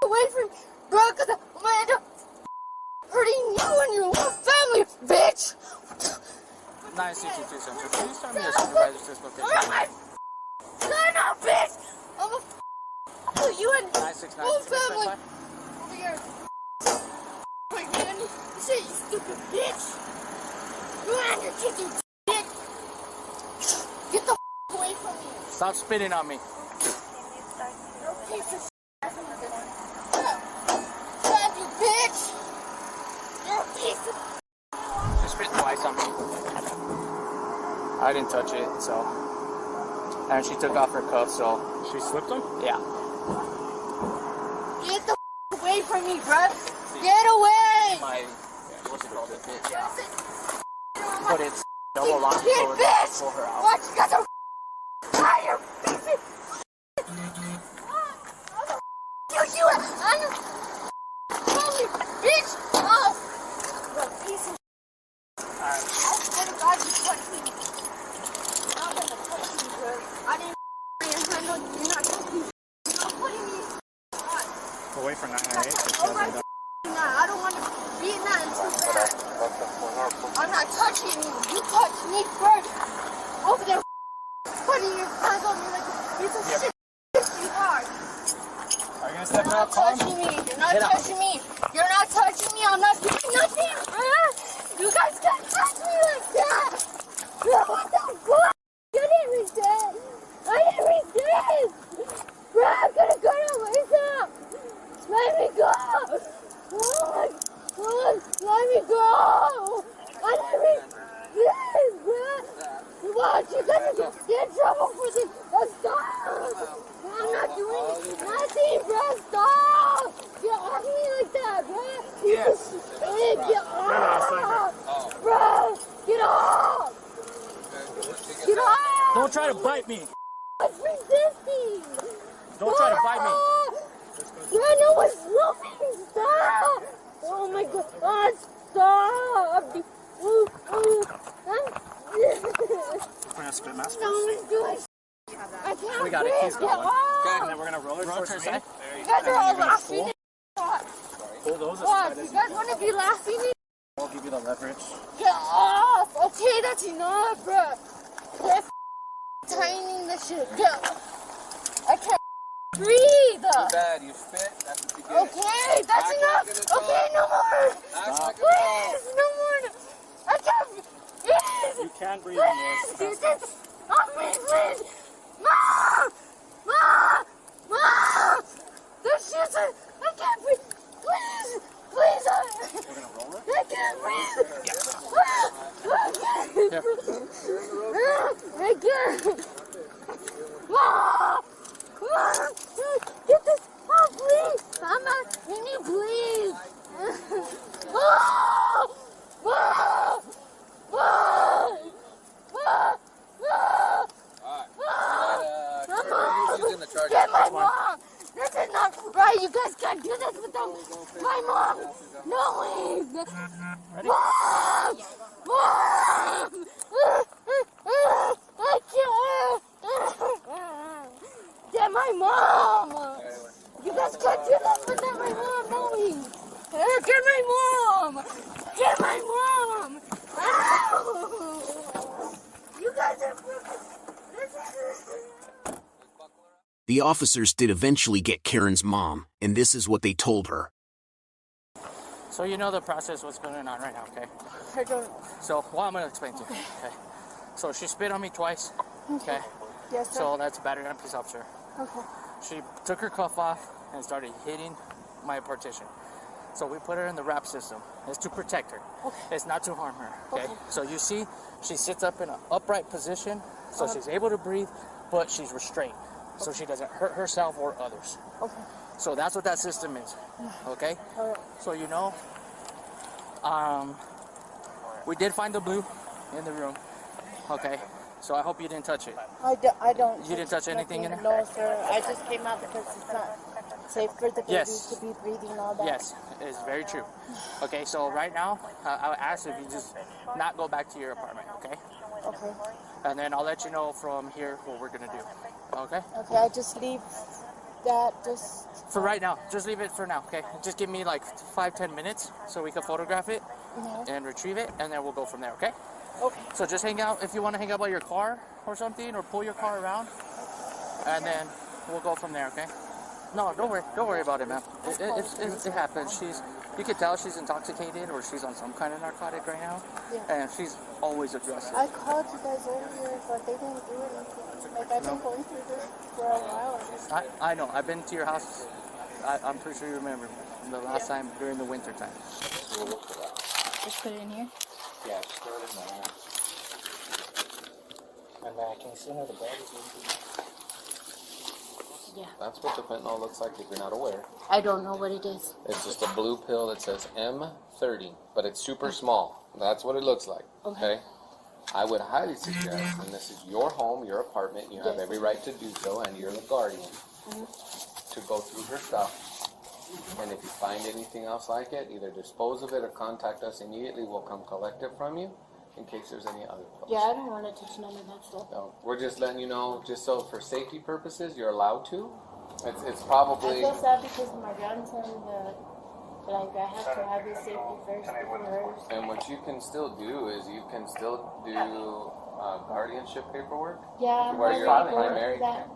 away from me, bro, because I'm gonna end up hurting you and your whole family, bitch. 962 Central. Please tell me your supervisor's dislocation. No, bitch. I'm a you and 969 whole family. Over here. Wait, man. Shit, you stupid bitch. You and your kids, you dick. Get the away from me. Stop spitting on me. No piece of shit. Grab you, bitch. You're a piece of She spit twice on me. I didn't touch it, so. And she took off her cuffs, so. She slipped them? Yeah. Get the away from me, bruh. Get away. My. What's it called? But it's double lock, Kid, so it's bitch. pull her out. Watch, you got the fire, bitch. You, I'm holy bitch. Oh, piece of I swear to God, you touched me. I'm gonna touch you, bro. I didn't handle you. You're not touching me. You're not putting me. We'll wait for 998. Oh my God. I don't want to be in that until bad. I'm not touching you. You touched me first. Over there, putting your hands on me like a piece of shit. You are. Are you gonna step You're out? not touching me. You're not touching me. You're not touching me. I'm not doing nothing. You guys can't touch me like that. What the fuck? You didn't resist. I didn't resist. Bro, I'm gonna go to myself. Let me go. Oh my God. Let me go. I didn't resist, bro. Watch, you're gonna get in trouble for this. Stop. I'm not doing nothing, bro. Stop. Get off me like that, bro. Yes. Get off. Bro, get off. Get off. Don't try to bite me. I'm resisting. Don't try to bite me. Bro, no one's moving. Stop. Oh my God. Stop. We're gonna spit mask. No one's doing I can't We got it. breathe. Keep Get going. off. And then we're gonna roll it towards me. You guys are all laughing. Pull those What? as You guys want to be laughing? I'll give you the leverage. Get off. Okay, that's enough, bro. Quit tightening this shit. I can't breathe. Too bad you spit. That's what you get. Okay, that's enough. Okay, no more. Please, no more. I can't. You can breathe in this. Get this off me, please! Mom! Mom! Mom! There's shoes on. I can't breathe. Please! Please! We're gonna roll it? I can't breathe! I can't breathe! I can't! Mom! Mom! Get this off, please! I'm not. Can you please? Mom! Mom! Mom! Mom! Mom! Get my mom! This is not right. You guys can't do this without my mom knowing. Mom! Mom! I can't. Get my mom! You guys can't do this without my mom knowing. Get my mom! Get my mom! Ow! You guys are The officers did eventually get Karen's mom, and this is what they told her. So you know the process what's going on right now, okay? I don't. So, well, I'm going to explain to you. Okay. So she spit on me twice. Okay. Yes, sir. So that's battery on a police officer. Okay. She took her cuff off and started hitting my partition. So we put her in the wrap system. It's to protect her. Okay. It's not to harm her. Okay. Okay. So you see, she sits up in an upright position, so she's able to breathe, but she's restrained, so she doesn't hurt herself or others. Okay. So that's what that system is. Okay. All right. So you know, we did find the blue in the room. Okay. So I hope you didn't touch it. I don't. You didn't touch anything in it? No, sir. I just came out because it's not safe for the baby Yes. to be breathing all that. Yes, it's very true. Okay, so right now, I would ask if you just not go back to your apartment, okay? Okay. And then I'll let you know from here what we're gonna do, okay? Okay, I just leave that just. For right now, just leave it for now, okay? Just give me like 5-10 minutes so we can photograph it and retrieve it, and then we'll go from there, okay? Okay. So just hang out, if you want to hang out by your car or something, or pull your car around, and then we'll go from there, okay? No, don't worry about it, man. It happens. You can tell she's intoxicated or she's on some kind of narcotic right now, and she's always aggressive. I called you guys earlier, but they didn't do anything. Like, I've been going through this for a while. I know. I've been to your house. I'm pretty sure you remember the last time during the winter time. Just put it in here. Yeah, just throw it in there. And then can you see where the bed is? Yeah. That's what the fentanyl looks like if you're not aware. I don't know what it is. It's just a blue pill that says M30, but it's super small. That's what it looks like. Okay? I would highly suggest, and this is your home, your apartment, you have every right to do so, and you're the guardian, to go through her stuff. And if you find anything else like it, either dispose of it or contact us immediately. We'll come collect it from you in case there's any other pills. Yeah, I don't want to touch none of that stuff. No, we're just letting you know, just so for safety purposes, you're allowed to. It's probably... I feel sad because my grandson, like, I have to have his safety first before hers. And what you can still do is you can still do guardianship paperwork. Yeah, where you're the primary. That.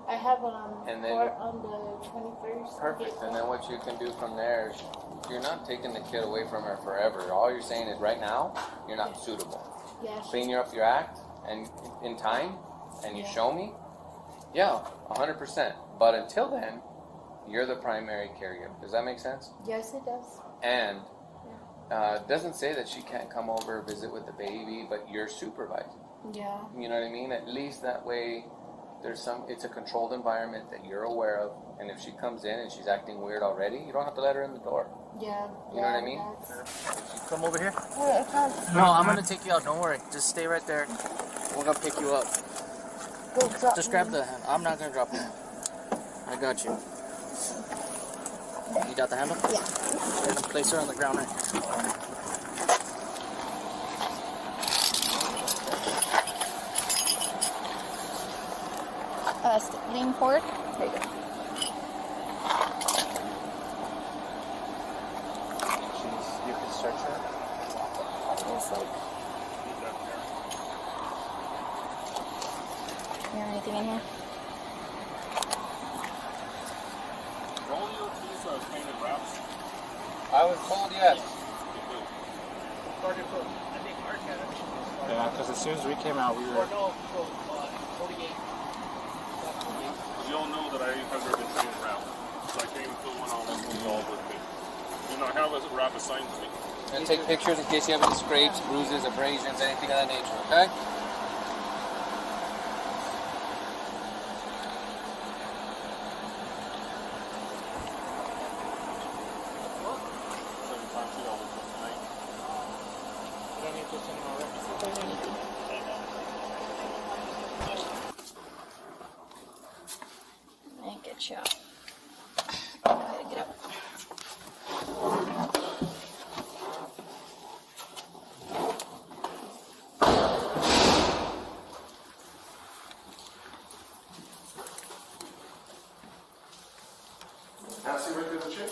I have and then, court on the 21st. Perfect. And then what you can do from there is you're not taking the kid away from her forever. All you're saying is right now, you're not suitable. Yeah. Clean up your act and in time, and you show me, yeah, 100%. But until then, you're the primary caregiver. Does that make sense? Yes, it does. And it doesn't say that she can't come over, visit with the baby, but you're supervising. Yeah. You know what I mean? At least that way, it's a controlled environment that you're aware of, and if she comes in and she's acting weird already, you don't have to let her in the door. Yeah. You know what I mean? Come over here. Yeah, I can't. No, I'm gonna take you out. Don't worry. Just stay right there. We're gonna pick you up. Just grab the hand. I'm not gonna drop you. I got you. You got the handle? Yeah. And place her on the ground right here. Lean forward. There you go. You can search her. It's like. You have anything in here? Roll you these painted wraps? I was told yes. I think Mark had it. Yeah, because as soon as we came out, we were. You all know that I have never been trained around. So I came and fill one on this one's all with me. You know, I have a rap assigned to me. And take pictures in case you have any scrapes, bruises, abrasions, anything of that nature, okay? Get you out. Okay, get up. Now see right through the chin.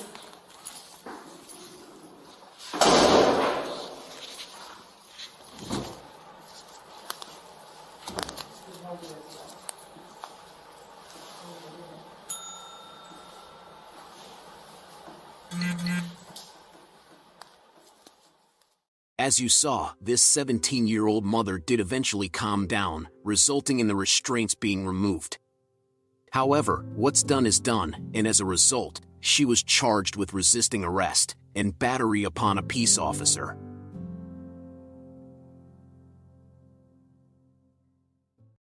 As you saw, this 17-year-old mother did eventually calm down, resulting in the restraints being removed. However, what's done is done, and as a result, she was charged with resisting arrest and battery upon a peace officer.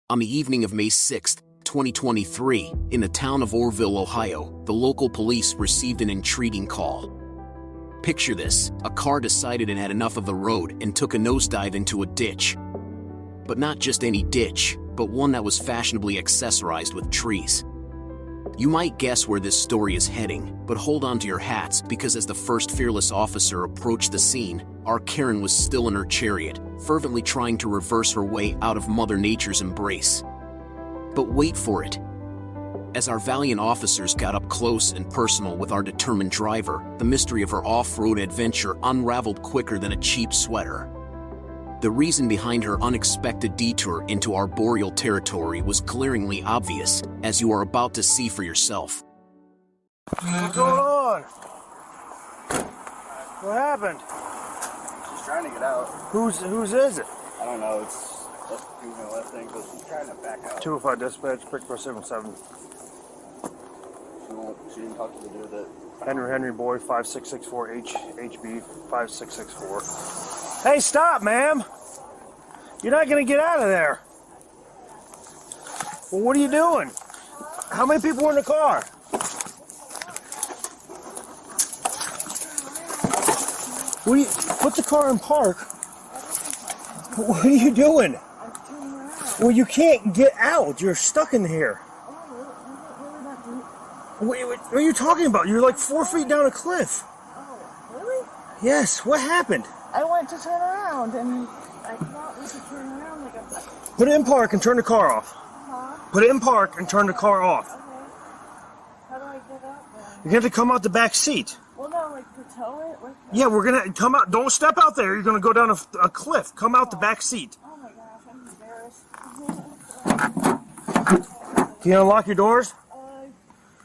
On the evening of May 6, 2023, in the town of Orrville, Ohio, the local police received an intriguing call. Picture this: a car decided it had enough of the road and took a nosedive into a ditch. But not just any ditch, but one that was fashionably accessorized with trees. You might guess where this story is heading, but hold on to your hats, because as the first fearless officer approached the scene, our Karen was still in her chariot, fervently trying to reverse her way out of Mother Nature's embrace. But wait for it. As our valiant officers got up close and personal with our determined driver, the mystery of her off-road adventure unraveled quicker than a cheap sweater. The reason behind her unexpected detour into arboreal territory was glaringly obvious, as you are about to see for yourself. What's going on? What happened? She's trying to get out. Whose is it? I don't know. It's a female, I think, but she's trying to back out. 205 dispatch, pick 477. She didn't talk to the dude that. Henry Boy, 5664 HB 5664. Hey, stop, ma'am! You're not gonna get out of there. Well, what are you doing? How many people were in the car? Put the car in park. What are you doing? Well, you can't get out. You're stuck in here. What are you talking about? You're like 4 feet down a cliff. Oh, really? Yes, what happened? I went to turn around and I thought we could turn around like a... Put it in park and turn the car off. Huh? Put it in park and turn the car off. Okay. How do I get out then? You're going to have to come out the back seat. Well, no, like to tow it? Like Yeah, we're going to come out. Don't step out there. You're going to go down a cliff. Come out the back seat. Oh my gosh, I'm embarrassed. Can you unlock your doors?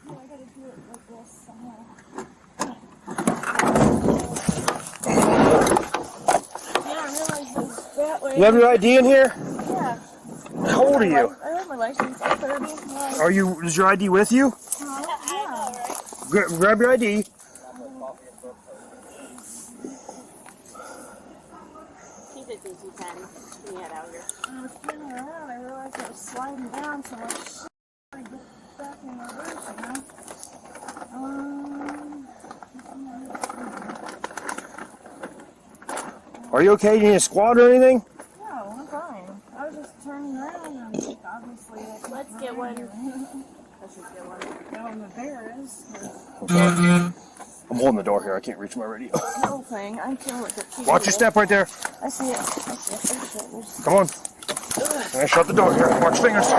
Yeah, I gotta do it like this somehow. Yeah, I realized it's that way. You have your ID in here? Yeah. How old are you? I have my license. I'm 30. Is your ID with you? Yeah. Grab your ID. Keep it easy, Patty. Get out here. I was turning around. I realized I was sliding down so much. I get back in reverse, you know? Are you okay? Do you need a squad or anything? No, I'm fine. I was just turning around and obviously let's get one. Let's just get one. Now I'm embarrassed. I'm holding the door here. I can't reach my radio. The whole thing. I feel like a Watch your step right there. I see it. I see it. Come on. And shut the door here. Watch your fingers.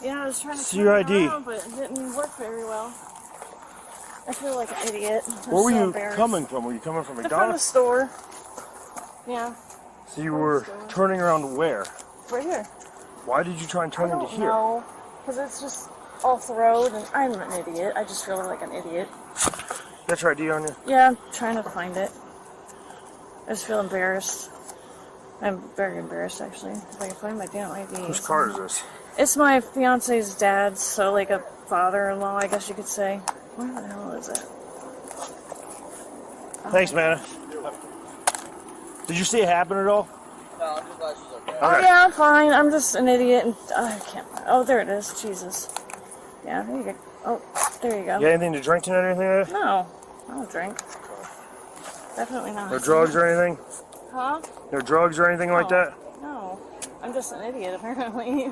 Yeah, I was trying to See your ID. around, but it didn't work very well. I feel like an idiot. Where were you coming from? Were you coming from From the McDonald's? store. Yeah. So you were turning around where? Right here. Why did you try and turn into here? No, because it's just off the road, and I'm an idiot. I just feel like an idiot. That's right, D on you. Yeah, I'm trying to find it. I just feel embarrassed. I'm very embarrassed, actually. If I can find my damn ID. Whose car is this? It's my fiance's dad's, so like a father-in-law, I guess you could say. Where the hell is it? Thanks, man. Did you see it happen at all? No, I'm just glad she's okay. Oh yeah, I'm fine. I'm just an idiot, and I can't. Oh, there it is. Jesus. Yeah, there you go. Oh, there you go. You got anything to drink tonight or anything like that? No, I don't drink. Definitely not. No drugs or anything? Huh? No drugs or anything like that? No, I'm just an idiot apparently.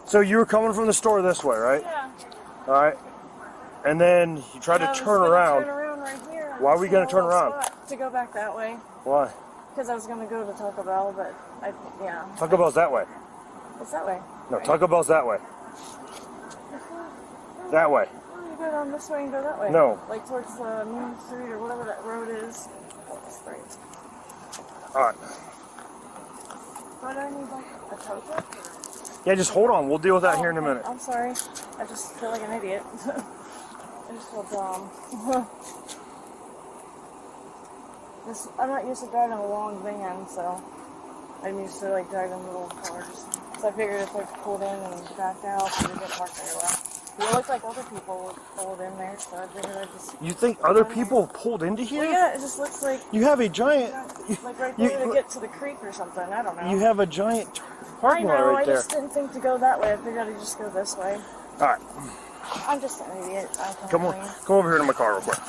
So you were coming from the store this way, right? Yeah. All right. And then you tried to turn around. Turn around right here. Why were you going to turn around? To go back that way. Why? Because I was going to go to Taco Bell, but yeah. Taco Bell's that way. It's that way. No, Taco Bell's that way. That way. Oh, you go down this way and go that way. No. Like towards Main Street or whatever that road is. That's right. All right. What do I need, like a token? Yeah, just hold on. We'll deal with that here in a minute. I'm sorry. I just feel like an idiot. I just feel dumb. I'm not used to driving a long van, so I'm used to like driving little cars. So I figured if I pulled in and backed out, it would get parked very well. It looked like other people pulled in there, so I figured I'd just... You think other people pulled into here? Well, yeah, it just looks like... You have a giant... Like right there to get to the creek or something, I don't know. You have a giant parking lot right there. I just didn't think to go that way. I figured I'd just go this way. All right. I'm just an idiot. Come over here to my car real quick.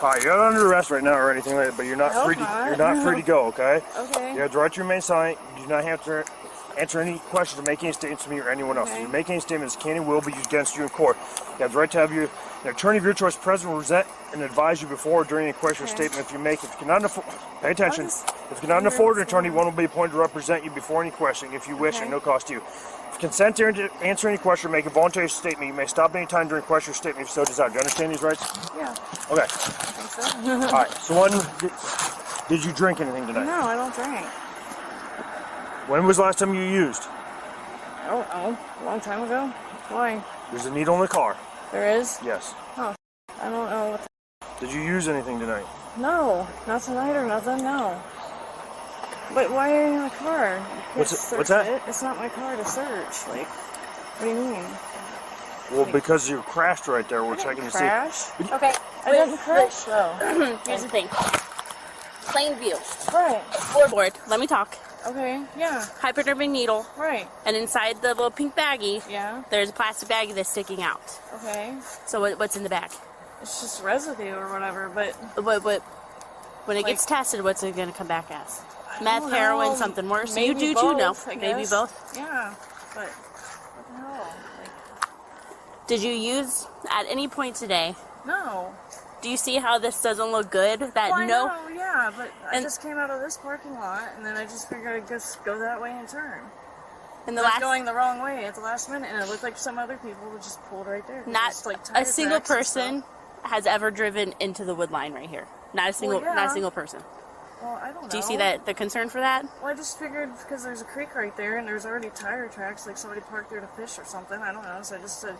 All right, you're not under arrest right now or anything like that, but you're not free to. You're not free to go. Okay. Okay. You have the right to remain silent. You do not have to answer any questions or make any statements to me or anyone else. If you make any statements, can and will be used against you in court. You have the right to have an attorney of your choice present will present and advise you before or during any question or statement if you make. If you cannot afford, pay attention. If you cannot afford an attorney, one will be appointed to represent you before any question if you wish, at no cost to you. If you consent to answer any question or make a voluntary statement, you may stop any time during question or statement if you so desire. Do you understand these rights? Yeah. Okay. I think so. All right. So did you drink anything tonight? No, I don't drink. When was the last time you used? I don't know. A long time ago. Why? There's a needle in the car. There is? Yes. Oh, I don't know. Did you use anything tonight? No, not tonight or nothing, no. But why are you in the car? What's that? It's not my car to search. Like, what do you mean? Well, because you crashed right there, we're checking to see. Crash? Okay. I didn't crash, though. Here's the thing. Plain view. Right. Floorboard. Let me talk. Okay, yeah. Hypodermic needle. Right. And inside the little pink baggie, yeah, there's a plastic baggie that's sticking out. Okay. So what's in the bag? It's just residue or whatever, but when it gets tested, what's it going to come back as? I Meth, don't heroin, know. something worse? Maybe you both, know. I Maybe guess. both. Yeah, but what the hell? Did you use at any point today? No. Do you see how this doesn't look good? That Well, I no. know, yeah, but I just came out of this parking lot, and then I just figured I'd just go that way and turn. And I was going the wrong way at the last minute, and it looked like some other people were just pulled right there. Not Just, like, a tire single tracks and person stuff. has ever driven into the wood line right here. Not a single, yeah. not a single person. Well, I don't know. Do you see the concern for that? Well, I just figured because there's a creek right there, and there's already tire tracks, like somebody parked there to fish or something. I don't know, so I just said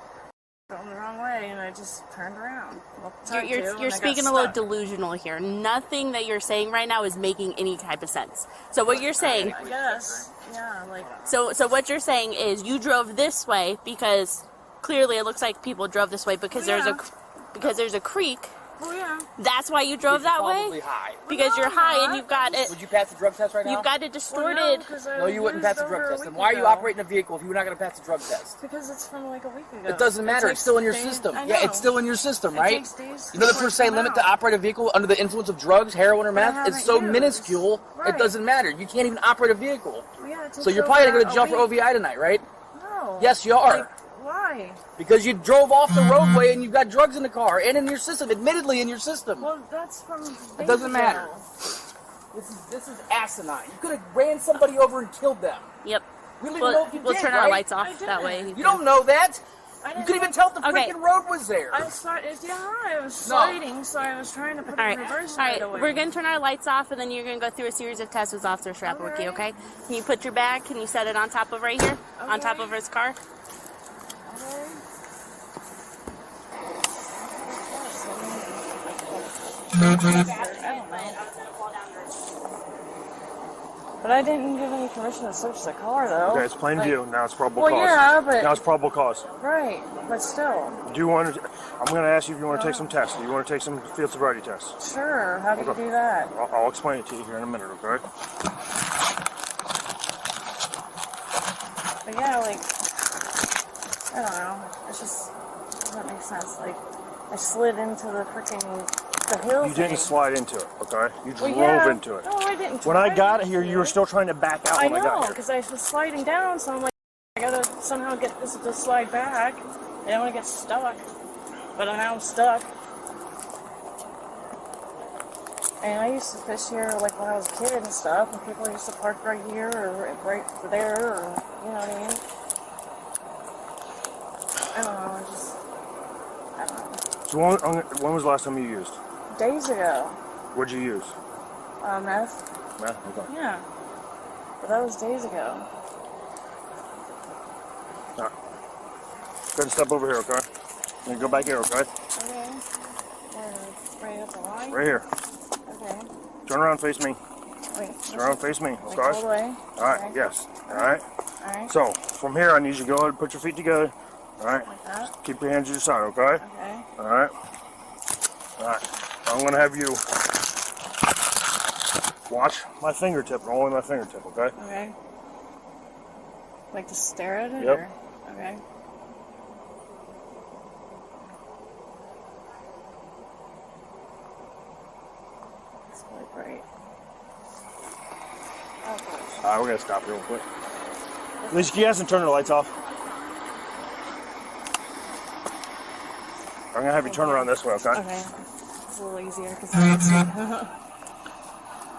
going the wrong way, and I just turned around. Well, You're speaking a little delusional here. Nothing that you're saying right now is making any type of sense. So what you're saying, I guess, yeah, like. so what you're saying is you drove this way because clearly it looks like people drove this way because there's a creek. Oh yeah. That's why you drove that way? Probably high. Because you're high and you've got it. Would you pass the drug test right now? You've got it distorted. No, you wouldn't pass the drug test. Then why are you operating a vehicle if you were not going to pass the drug test? Because it's from like a week ago. It doesn't matter. It's still in your system. Yeah, it's still in your system, right? You know the per se limit to operate a vehicle under the influence of drugs, heroin, or meth? It's so minuscule, it doesn't matter. You can't even operate a vehicle. So you're probably going to go to jail for OVI tonight, right? No. Yes, you are. Why? Because you drove off the roadway and you've got drugs in the car and in your system, admittedly in your system. Well, that's from. It doesn't matter. This is asinine. You could have ran somebody over and killed them. Yep. We don't even know if you we'll did, turn right? our lights off that way. You don't know that. You couldn't even tell if the Okay. freaking road was there. I was sliding, so I was trying to put it in reverse right away. We're going to turn our lights off, and then you're going to go through a series of tests with Officer Schrapper with you, okay? Can you put your bag, can you set it on top of right here? On top of his car? But I didn't give any permission to search the car, though. Okay, it's plain view. Now it's probable well, cause. Yeah, but... Now it's probable cause. Right, but still. Do you want to... I'm going to ask you if you want to take some tests. Do you want to take some field sobriety tests? Sure, how do you do that? I'll explain it to you here in a minute, okay? But yeah, like... I don't know. It's just... doesn't make sense. Like, I slid into the freaking... the hill You didn't slide into it, okay? You Well, drove yeah. into it. No, I didn't. When I got here, you were still trying to back out I when I got know, here. because I was sliding down, so I'm like, I gotta somehow get this to slide back. I don't want to get stuck. But now I'm stuck. And I used to fish here, like, when I was a kid and stuff, and people used to park right here, or right there, or, you know what I mean? I don't know, I don't know. So when was the last time you used? Days ago. What'd you use? Meth. Meth? Okay. Yeah. But that was days ago. All right. Go ahead and step over here, okay? And go back here, okay? Okay. Right up the line? Right here. Okay. Turn around, face me. Wait. Turn around, face me, Like okay? all the way? All right, Okay. yes. All right. All right. So, from here, I need you to go ahead and put your feet together. All right? Like that? Keep your hands to your side, okay? Okay. All right. All right. I'm going to have you watch my fingertip, only my fingertip, okay? Okay. Like to stare at it? Yep. Or? Okay. It's like right. Oh, gosh. All right, we're going to stop here real quick. Lisa, you guys can turn the lights off. I'm going to have you turn around this way, okay? Okay. It's a little easier because I can see. Okay.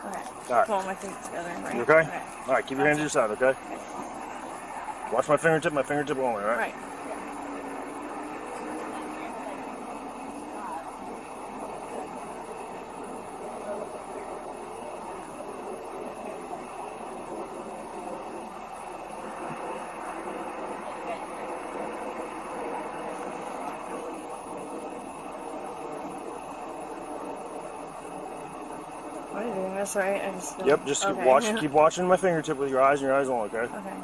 All right. Pull my feet together, right? You okay? All right, keep your hands to your side, okay? Watch my fingertip only, all right? Right. Am I doing this right? I just feel... Yep, just okay. keep watching my fingertip with your eyes and your eyes only, okay? Okay.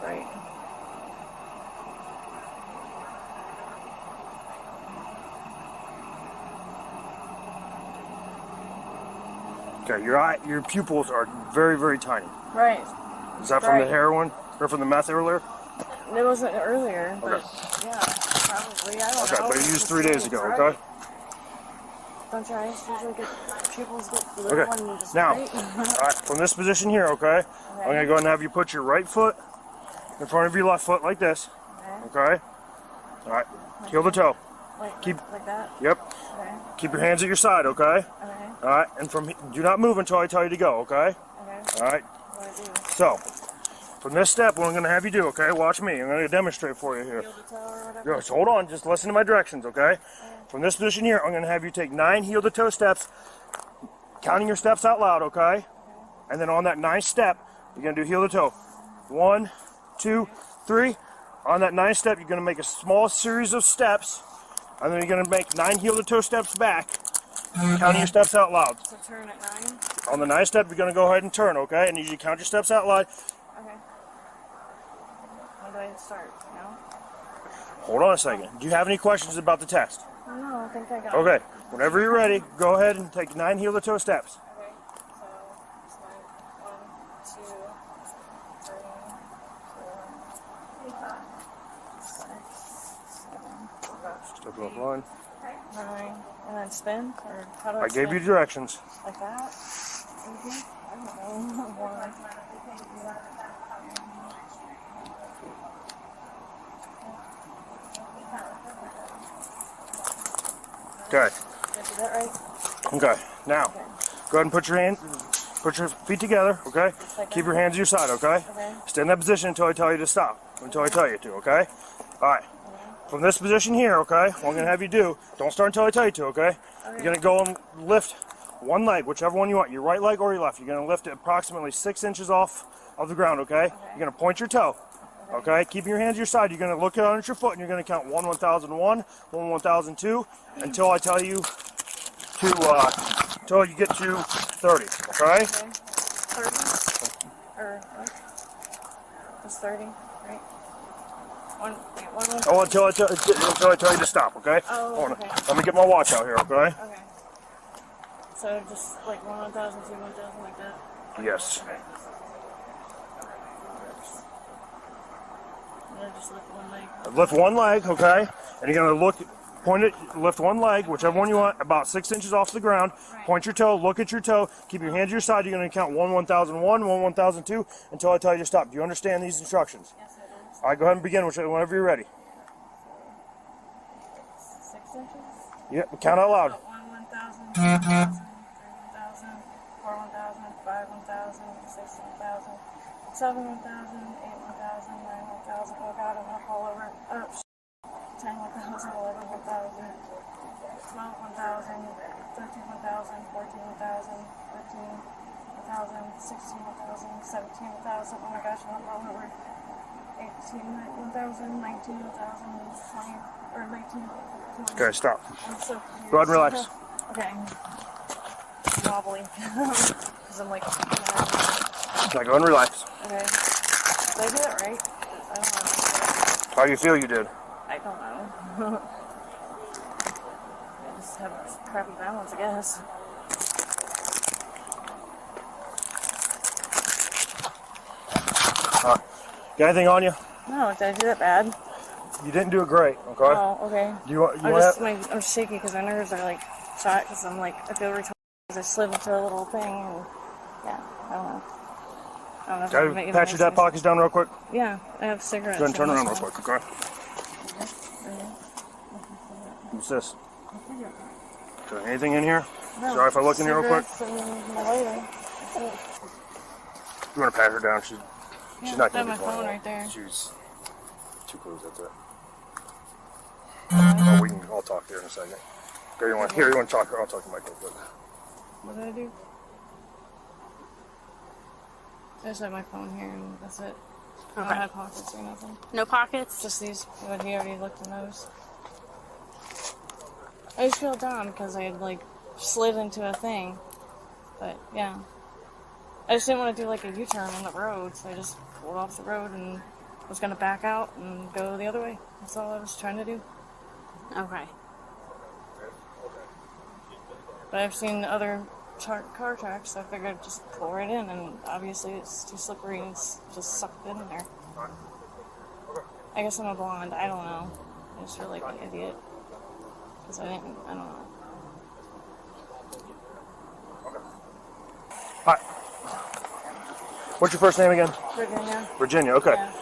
Right. Okay, your pupils are very, very tiny. Right. Is that from the heroin or from the meth earlier? It wasn't earlier, but Okay. yeah, probably. I don't Okay, know. but you used 3 It's days ago, right. okay? Don't you guys usually get pupils get blue Okay. when you just Now, right? all right, from this position here, okay? I'm gonna go ahead and have you put your right foot in front of your left foot like this. Okay. All right. Heel to toe. Like that? Yep. Okay. Keep your hands at your side, okay? Okay. All right. And do not move until I tell you to go, okay? Okay. All right. What do I do? So, from this step, what I'm gonna have you do, okay? Watch me. I'm gonna demonstrate for you here. Heel to toe or whatever? Just hold on. Just listen to my directions, okay? From this position here, I'm gonna have you take 9 heel to toe steps, counting your steps out loud, okay? And then on that 9th step, you're gonna do heel to toe. 1, 2, 3. On that 9th step, you're gonna make a small series of steps, and then you're gonna make 9 heel to toe steps back, counting your steps out loud. So turn at 9? On the 9th step, you're gonna go ahead and turn, okay? I need you to count your steps out loud. Okay. When do I start? No? Hold on a second. Do you have any questions about the test? No, I think I got it. Okay. Whenever you're ready, go ahead and take 9 heel to toe steps. Okay. So, it's like 1, 2, 3, 4, 5, 6, 7, Step up 1. 9, and then spin? Or how do I I gave spin? you directions. Like that? I don't know. 1. Okay. Did I do that right? Okay. Now, go ahead and put your feet together, okay? Keep your hands to your side, okay? Okay. Stay in that position until I tell you to stop. Until I tell you to, okay? Alright. From this position here, okay, what I'm gonna have you do, don't start until I tell you to, okay? You're gonna go and lift one leg, whichever one you want, your right leg or your left. You're gonna lift it approximately 6 inches off of the ground, okay? You're gonna point your toe. Okay, keeping your hands to your side. You're going to look at your foot and you're going to count 1, 1001, 1, 1002 until I tell you to, until you get to 30. Okay? 30? Or what? It's 30, right? Oh, until I tell you to stop, okay? Oh, Hold on. okay. Let me get my watch out here, okay? Okay. So just like 1, 1000, 2, 1000, like that? Yes. Okay. Just lift one leg. Lift one leg, okay? And you're going to point it, lift one leg, whichever one you want, about 6 inches off the ground. Right. Point your toe, look at your toe, keep your hands to your side. You're going to count 1, 1001, 1, 1002 until I tell you to stop. Do you understand these instructions? Yes, I do. All right, go ahead and begin whenever you're ready. 6 inches? Yep, count out loud. 1, 1000, 2, 1000, 3, 1000, 4, 1000, 5, 1000, 6, 1000, 7, 1000, 8, 1000, 9, 1000. Oh God, I'm up all over. 10, 1000, 11, 1000, 12, 1000, 13, 1000, 14, 1000, 15, 1000, 16, 1000, 17, 1000. Oh my gosh, I'm up all over. 18, 1000, 19, 1000, 20, or 19. 20. Okay, stop. I'm so confused. Go ahead and relax. Okay. I'm wobbly. Because I'm like. Now go ahead and relax. Okay. Did I do that right? I don't know. How do you feel you did? I don't know. I just have crappy balance, I guess. Got anything on you? No, did I do that bad? You didn't do it great, okay? Oh, okay. I'm shaky because my nerves are like shot because I'm like, I feel retarded because I slid into a little thing and yeah, I don't know. I don't know if Can I pat your dad pockets down real quick? Yeah, I have cigarettes. Go ahead and turn around real quick, okay? What's this? Okay, anything in here? No, Sorry if I look in here real quick. And my lighter. That's it. You want to pat her down? She's not I going have to my be phone fine. right there. She's too close, that's it. Oh, we can all talk here in a second. Okay, you want to talk? I'll talk to Mike real quick. What did I do? I just have my phone here and that's it. I don't have pockets or nothing. No pockets? Just these, but he already looked in those. I just feel dumb because I had like slid into a thing. But yeah. I just didn't want to do like a U-turn on the road, so I just pulled off the road and was going to back out and go the other way. That's all I was trying to do. Okay. But I've seen other car tracks, so I figured just pull right in, and obviously it's too slippery and it's just sucked in there. I guess I'm a blonde, I don't know. I just feel like an idiot. Because I don't know. Hi. What's your first name again? Virginia. Virginia, okay. Yeah.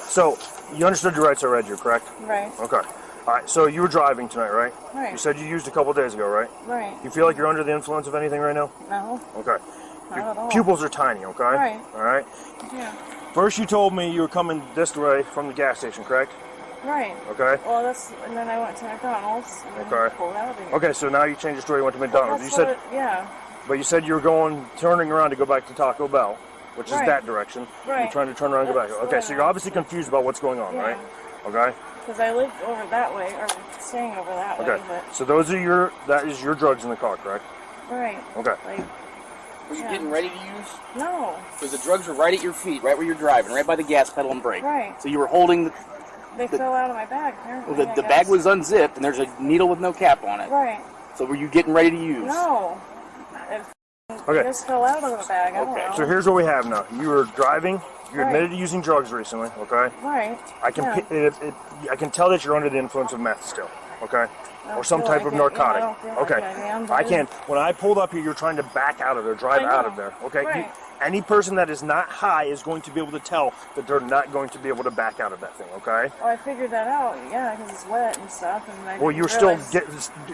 So, you understood your rights, I read you, correct? Right. Okay. Alright, so you were driving tonight, right? Right. You said you used a couple days ago, right? Right. You feel like you're under the influence of anything right now? No. Okay. Not at all. Pupils are tiny, okay? Right. Alright? Yeah. First you told me you were coming this way from the gas station, correct? Right. Okay. Well, and then I went to McDonald's and then pulled out of here. Okay, so now you changed your story, you went to McDonald's. Well, yeah. But you said you were turning around to go back to Taco Bell, which is that direction. Right. You're trying to turn around and go back. Okay, so you're obviously confused about what's going on, right? Okay. Because I lived over that way, or staying over that way. Okay. But So that is your drugs in the car, correct? right. Okay. Like, Were you getting ready to use? No. Because the drugs were right at your feet, right where you're driving, right by the gas pedal and brake. Right. So you were holding They fell out of my bag, apparently. well, the bag was unzipped, and there's a needle with no cap on it. Right. So were you getting ready to use? No. It just fell out of the bag. I don't know. So here's what we have now. You were driving. You admitted to using drugs recently, okay? Right. I can tell that you're under the influence of meth still, okay? I Or some feel type like of it. narcotic. Yeah, I don't feel Okay. like I am, I but- can. When I pulled up here, you're trying to back out of there, drive I out of know. there. Okay. Right. Any person that is not high is going to be able to tell that they're not going to be able to back out of that thing, okay? Well, I figured that out, yeah, because it's wet and stuff. And Well, you were still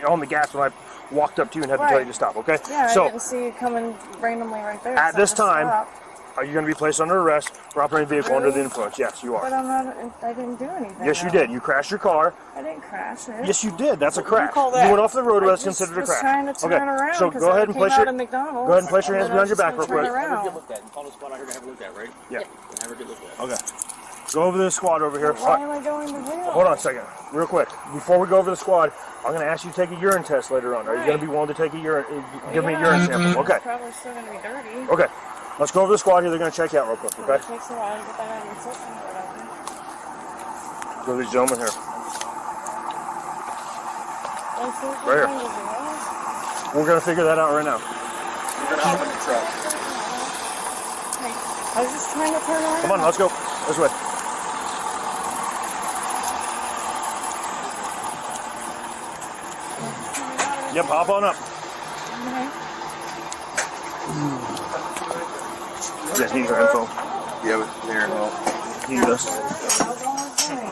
on the gas when I walked up to you and had to tell you to stop, okay? Yeah, so, I didn't see you coming randomly right there. at so I this just time, stopped. are you going to be placed under arrest for operating a vehicle under the influence? Yes, you are. But I'm not, I didn't do anything. Yes, you did. You crashed your car. I didn't crash it. Yes, you did. That's a What do you crash. call that? You went off the road. I That's just considered a was crash. trying to turn okay. around So 'cause go I ahead and came place out your of McDonald's, go ahead and place your and hands then I behind your was back real just gonna quick. turn around. Get looked at. You call the squad out here to have a look at, right? Yeah. Have her get looked at. Okay. Go over to the squad over here. Why am I going to jail? Hold on a second, real quick. Before we go over to the squad, I'm going to ask you to take a urine test later on. Are you going to be willing to take a urine? Give me a urine sample. Okay. It's probably still going to be dirty. Okay. Let's go over to the squad here. They're going to check you out real quick. Okay. It takes a while to get that out of the system or whatever. Go to these gentlemen here. Right here. We're going to figure that out right now. You're going to hop in the truck. I was just trying to turn around. Come on, let's go. This way. Yep, hop on up. Just need your info. Yeah, here. Need this.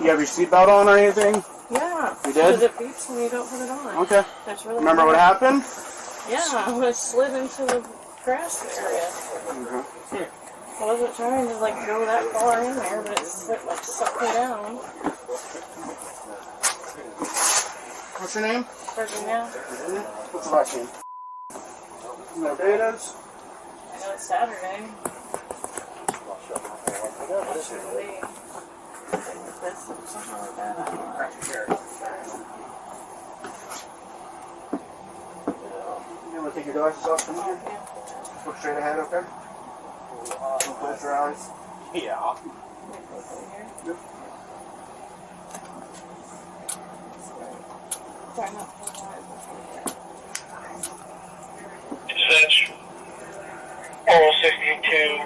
You have your seatbelt on or anything? Yeah. You did? Because it beeps when you don't put it on. Okay. That's really Remember what weird. happened? Yeah, I slid into the grass area. I wasn't trying to like go that far in there, but it sucked me down. What's your name? Virginia. What's your last name? You know what day it is? I know it's Saturday. What should it be? This or something like that. I don't know. You want to take your glasses off from here? Look straight ahead, okay? Close your eyes. Yeah. Yep. Dispatch. Oral 62,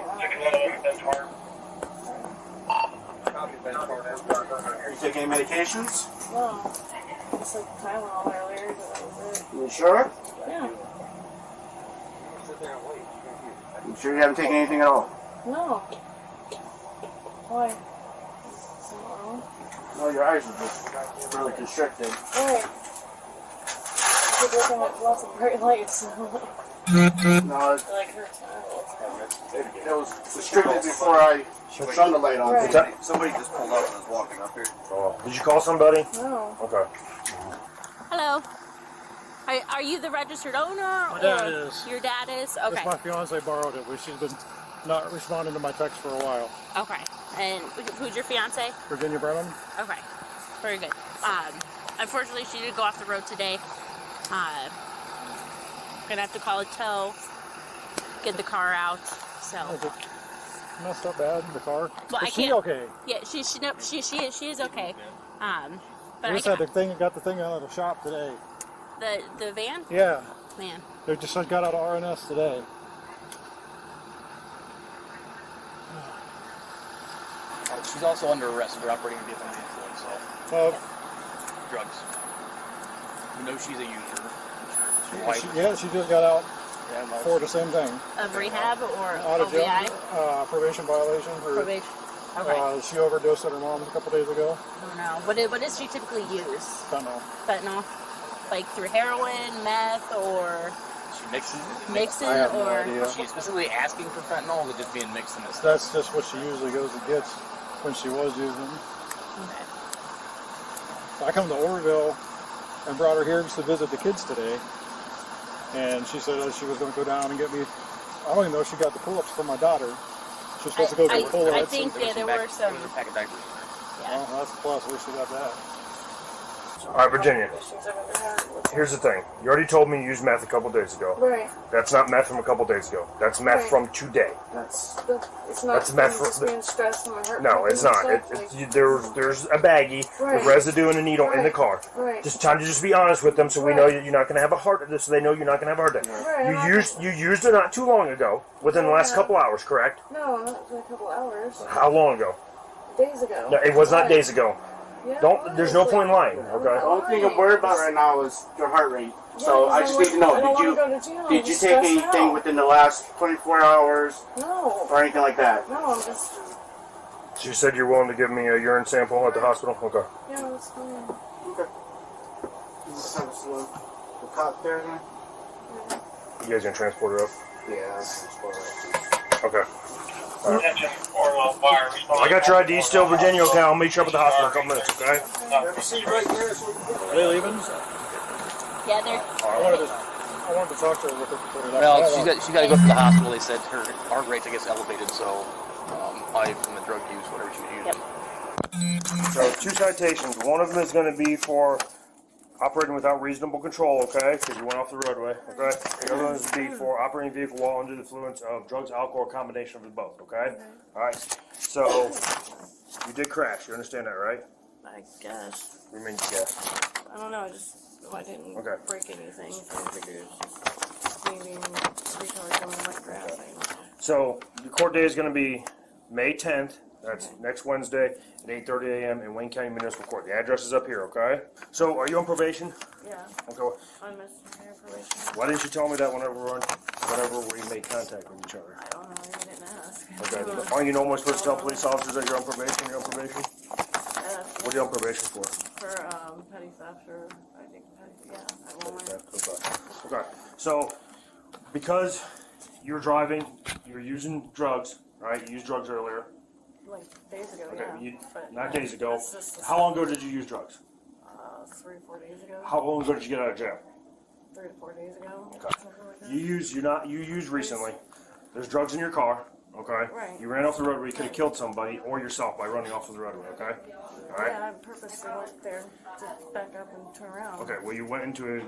Benchmark. Are you taking any medications? No. Just like Tylenol earlier, but that was it. You sure? Yeah. You sure you haven't taken anything at all? No. Why? Something wrong? No, your eyes are just really constricted. Right. I keep looking at lots of bright lights. No, It like hurts my eyes. it was constricted before I shone the light on. Right. Somebody just pulled up and was walking up here. Oh, did you call somebody? No. Okay. Hello. Are you the registered owner? My dad or is. Your dad is? Okay. This my fiance borrowed it. She's been not responding to my text for a while. Okay. And who's your fiance? Virginia Brennan? Okay. Very good. Unfortunately, she did go off the road today. Gonna have to call a tow, get the car out. So. Is it messed up bad in the car? Well, Is she okay? Yeah, she is okay. But They I just had got the thing out of the shop today. the van. Yeah. Man. They just got out of RNS today. She's also under arrest for operating a vehicle under the influence of drugs. We know she's a user. She's white. She just got out for the same thing. Of rehab or Out of jail, OVI? probation violation. Probation. Okay. She overdosed at her mom's a couple days ago. Oh no. What does she typically use? Fentanyl. Fentanyl? Like through heroin, meth, or She mixes it. Mixes I have no or idea. She's specifically asking for fentanyl, or is it just being mixed in this? That's just what she usually goes and gets when she was using. Okay. I come to Oroville and brought her here just to visit the kids today. And she said that she was going to go down and get me. I don't even know if she got the pull-ups for my daughter. She was supposed to go get pull-ups. I think there were some. Well, that's a plus. Where she got that. All right, Virginia. Here's the thing. You already told me you used meth a couple days ago. Right. That's not meth from a couple days ago. That's meth Right. from today. It's not. That's meth just from- being stressed and my heart. No, it's not. There's a baggie Right. with residue and a needle in the car. Right. Just trying to just be honest with them, so we know you're not going to have a heart. So they know you're not going to have a heart attack. Right. You used it not too long ago, within the last couple hours, correct? No, not for a couple hours. How long ago? Days ago. No, it was not days ago. Don't. There's no point in lying. Okay. The only thing I'm worried about right now is your heart rate. So I just need to know, did you take anything within the last 24 hours? No. Or anything like that? No, I'm just... So you said you're willing to give me a urine sample at the hospital? Okay. Yeah, that's fine. Okay. You just have a slow. The cop there, man? You guys gonna transport her up? Yeah, I'll transport her up. Okay. I got your ID still, Virginia. Okay, I'll meet you up at the hospital in a couple minutes, okay? See right here. Are they leaving? Yeah, they're. I wanted to talk to her with her. Well, she got to go to the hospital. They said her heart rate, I guess, elevated, so probably from the drug use, whatever she was using. So 2 citations. One of them is going to be for operating without reasonable control, okay? Because you went off the roadway, okay? The other one is to be for operating a vehicle while under the influence of drugs, alcohol, or combination of the both, okay? All right. So you did crash. You understand that, right? I guess. You mean guess? I don't know. I didn't break anything. So I figured it's just me being retarded coming like crashing. So the court day is going to be May 10th. That's next Wednesday at 8:30 a.m. in Wayne County Municipal Court. The address is up here, okay? So, are you on probation? Yeah. Okay. I'm on probation. Why didn't you tell me that whenever we made contact with each other? I don't know. You didn't ask. Okay. Aren't you normally supposed to tell police officers that you're on probation? You're on probation? What are you on probation for? For petty theft or I think at Walmart. Okay. So, because you're driving, you're using drugs, right? You used drugs earlier. Like days ago, Okay, yeah. not days ago. How long ago did you use drugs? 3 or 4 days ago. How long ago did you get out of jail? 3 to 4 days ago. Okay. You used recently. There's drugs in your car, okay? Right. You ran off the roadway, you could have killed somebody or yourself by running off of the roadway, okay? All right? Yeah, I purposely went there to back up and turn around. Okay, well you went into an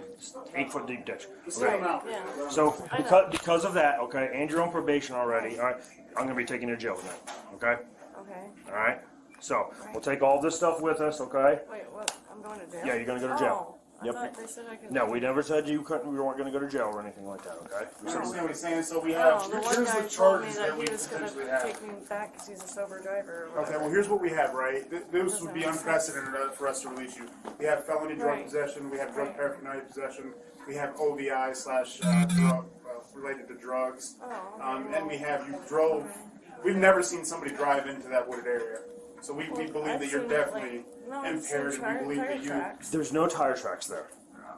8-foot deep ditch. Right, Okay. yeah. So because of that, okay, and you're on probation already, all right, I'm gonna be taking you to jail tonight, okay? Okay. All right? So, we'll take all this stuff with us, okay? Wait, what? I'm going to jail? Yeah, you're gonna go to jail. I thought they said I could... No, we never said we weren't going to go to jail or anything like that, okay? I understand what he's saying, so we have... the one guy told me that he was going to take me back because he's a sober driver. Okay, well, here's what we have, right? This would be unprecedented for us to release you. We have felony drug possession, we have drug paraphernalia possession, we have OVI / drug related to drugs, and we have you drove... We've never seen somebody drive into that wooded area. So we believe that you're definitely impaired, and we believe that you... There's no tire tracks there.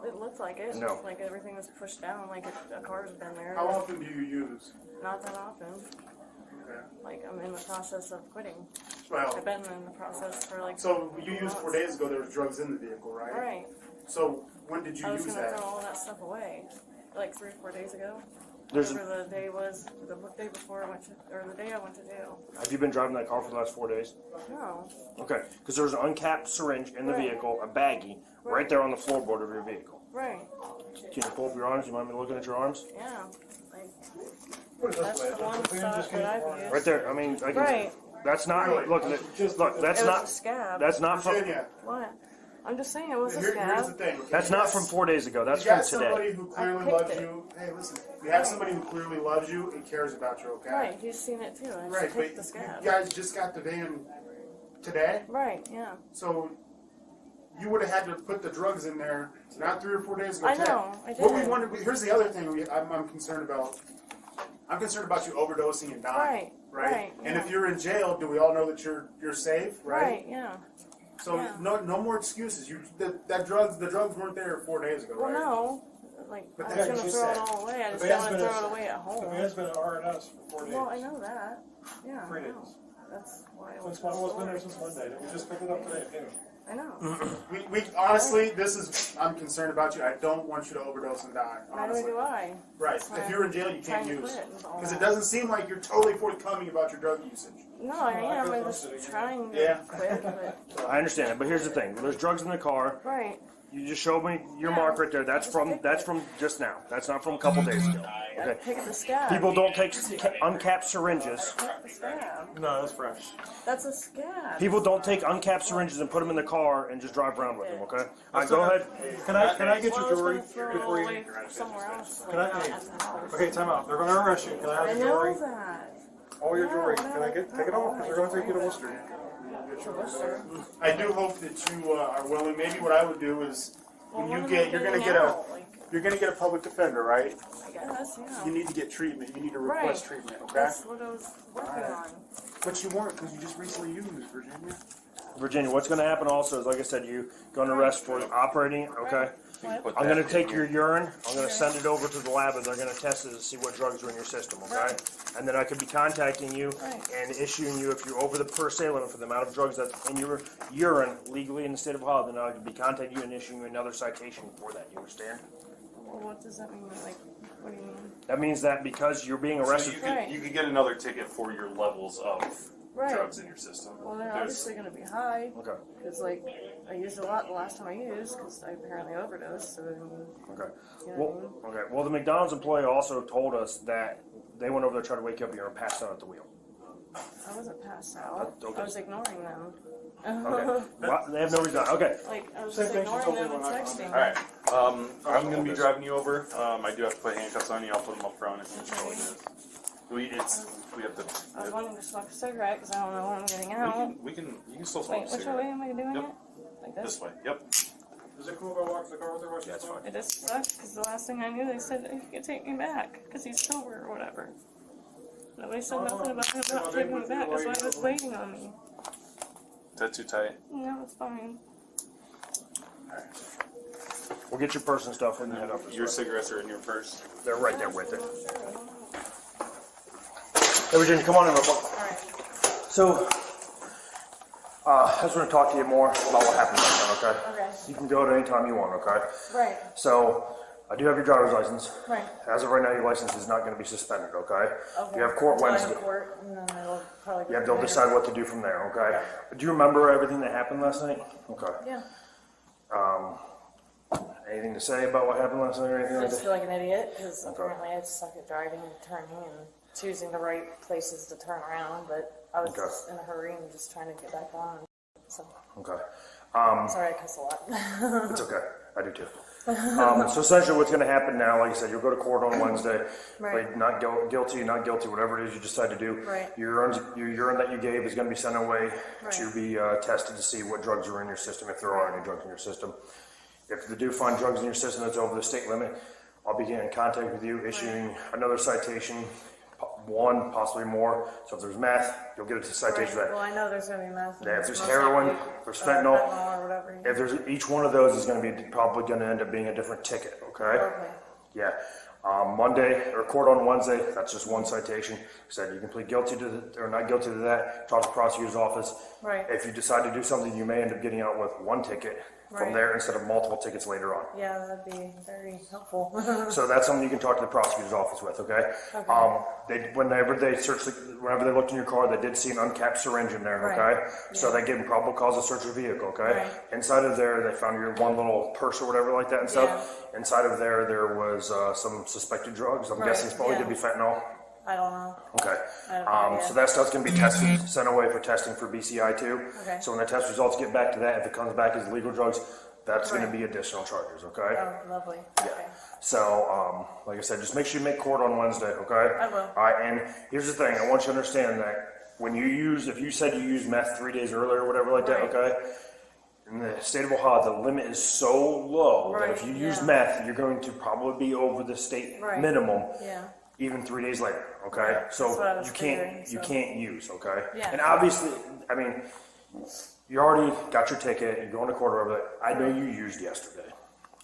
It looked like it. No. Like everything was pushed down, like a car's been there. How often do you use? Not that often. Okay. Like, I'm in the process of quitting. Well... I've been in the process for like... So you used 4 days ago, there was drugs in the vehicle, right? Right. So when did you use that? I was going to throw all that stuff away. Like 3 or 4 days ago. Whatever the day was, the day before I went to, or the day I went to jail. Have you been driving that car for the last 4 days? No. Okay, because there's an uncapped syringe in the vehicle, a baggie, right there on the floorboard of your vehicle. Right. Can you pull up your arms? You mind me looking at your arms? Yeah. Like, that's the one stuff that I've used. Right there. I mean, right. That's not. Look, that's it not. Was a scab. That's not from. What? I'm just saying it was a scab. Here's the thing. Okay? That's not from 4 days ago. That's you got from today. somebody who clearly loves you. Hey, listen. You have somebody who clearly loves you and cares about you. Okay. Right. He's seen it too. I right. picked the scab. You guys just got the van today. Right. Yeah. So you would have had to put the drugs in there not 3 or 4 days ago. I know. I did. What we wanted. Here's the other thing I'm concerned about. I'm concerned about you overdosing and dying. Right. And if you're in jail, do we all know that you're safe? Right. Yeah. So no more excuses. The drugs weren't there 4 days ago, right? Well, no. Like, I was going to throw it all away. I just don't want to throw it away at home. The man's been at RNS for 4 days. Well, I know that. Yeah. 3 days. That's why I was been there since Monday. We just picked it up today, too. I know. we honestly, I'm concerned about you. I don't want you to overdose and die. Honestly. Neither do I. Right. If you're in jail, you can't use. Because it doesn't seem like you're totally forthcoming about your drug usage. No, I am. I'm just trying to quit. But... I understand it, but here's the thing: there's drugs in the car. Right. You just showed me your mark right there. That's from just now. That's not from a couple days ago. Okay. Pick the scab. People don't take uncapped syringes. Pick the scab. No, that's fresh. That's a scab. People don't take uncapped syringes and put them in the car and just drive around with them. Okay. All right, go ahead. Can I get your jewelry before you? Somewhere else. Can I? Okay, time out. They're going to arrest you. Can I have your jewelry? I know that. All your jewelry. Can I take it off? Because they're going to take you to Worcester. I do hope that you are willing. Maybe what I would do is when you get, you're gonna get a public defender, right? I guess, yeah. You need to get treatment. You need to request treatment, okay? That's what I was working on. But you weren't because you just recently used Virginia. Virginia, what's going to happen also is, like I said, you go on arrest for operating, okay? I'm going to take your urine, I'm going to send it over to the lab, and they're going to test it to see what drugs are in your system, okay? And then I could be contacting you and issuing you, if you're over the per se limit for the amount of drugs that's in your urine legally in the state of Ohio, then I could be contacting you and issuing you another citation for that, you understand? Well, what does that mean? Like, what do you mean? That means that because you're being arrested... So you could get another ticket for your levels of drugs in your system. Well, they're obviously going to be high. Okay. Because, like, I used a lot the last time I used because I apparently overdosed. So, I mean, okay. You know Well, what I mean? okay. Well, the McDonald's employee also told us that they went over there to try to wake you up and you were passed out at the wheel. I wasn't passed out. Okay. I was ignoring them. Okay. Well, they have no reason. Okay. Like, I was just ignoring them and texting. Alright. I'm going to be driving you over. I do have to put handcuffs on you. I'll put them up front if you know what it is. We have to. I was wanting to smoke a cigarette because I don't know when I'm getting out. You can still smoke Wait, a which cigarette. way am I doing Yep. it? Like this? This way. Yep. Is it cool if I walk to the car with her while she's That's fine. It just sucks because the last thing I knew, they said he could take me back because he's sober or whatever. Nobody said nothing about him not taking me back. That's why he was waiting on me. Is that too tight? No, it's fine. We'll get your purse and stuff in the head office. Your cigarettes are in your purse. They're right there with it. Hey, Virginia, come on in real quick. So, I just want to talk to you more about what happened last time, okay? Okay. You can go at any time you want, okay? Right. So, I do have your driver's license. Right. As of right now, your license is not going to be suspended, okay? Okay. You have court Until I Wednesday. have court, and then they'll probably. Yeah, they'll decide what to do from there, okay? Do you remember everything that happened last night? Okay. Yeah. Anything to say about what happened last night or anything I like just that? feel like an idiot because apparently I suck at driving and turning and choosing the right places to turn around, but I was just in a hurry and just trying to get back on. So. Okay. Sorry, I cuss a lot. It's okay. I do too. So essentially what's going to happen now, like I said, you'll go to court on Wednesday. Right. Like not guilty, not guilty, whatever it is you decide to do. Right. Your urine that you gave is going to be sent away Right. to be tested to see what drugs are in your system, if there are any drugs in your system. If they do find drugs in your system that's over the state limit, I'll be getting in contact with you, issuing another citation, one, possibly more. So if there's meth, you'll get a citation for that. Well, I know there's going to be meth. Yeah, if there's heroin, if there's fentanyl, or whatever. if there's each one of those is going to be probably going to end up being a different ticket. Okay. Okay. Yeah. Monday or court on Wednesday. That's just one citation. Said you can plead guilty to or not guilty to that. Talk to the prosecutor's office. Right. If you decide to do something, you may end up getting out with one ticket from Right. there instead of multiple tickets later on. Yeah, that'd be very helpful. So that's something you can talk to the prosecutor's office with, okay? Okay. Whenever they looked in your car, they did see an uncapped syringe in there, okay? Right. So they gave them probable cause to search your vehicle, okay? Right. Inside of there, they found your one little purse or whatever like that and stuff. Inside of there was some suspected drugs. I'm Right, guessing it's probably yeah. going to be fentanyl. I don't know. Okay. I don't know yet. So that stuff's going to be tested, sent away for testing for BCI too. Okay. So when the test results get back to that, if it comes back as illegal drugs, that's going to be additional charges, okay? Oh, lovely. Yeah. So, like I said, just make sure you make court on Wednesday, okay? I will. All right, and here's the thing. I want you to understand that when you if you said you used meth 3 days earlier or whatever like that, okay? In the state of Ohio, the limit is so low that if you use meth, you're going to probably be over the state minimum. Yeah. Even 3 days later, okay? Right. That's what I So was you can't figuring, you so. can't use, okay? Yeah. And obviously, I mean, you already got your ticket. You're going to court over it. I know you used yesterday,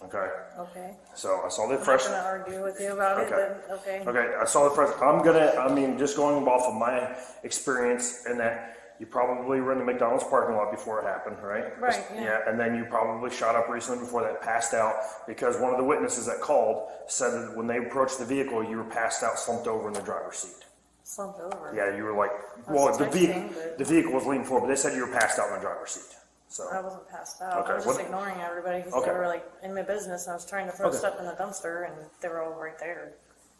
okay? Okay. So I saw the I'm fresh. not going to argue with you about it, but okay. Okay, I saw the fresh. Just going off of my experience, in that you probably were in the McDonald's parking lot before it happened, right? Right, yeah. And then you probably shot up recently before that, passed out, because one of the witnesses that called said that when they approached the vehicle, you were passed out, slumped over in the driver's seat. Slumped over. Yeah, you were like, I was well, texting, but- the vehicle was leaning forward, but they said you were passed out in the driver's seat. So. I wasn't passed out. Okay, I was just what- ignoring everybody because Okay. they were like in my business. I was trying to throw Okay. stuff in the dumpster and they were all right there.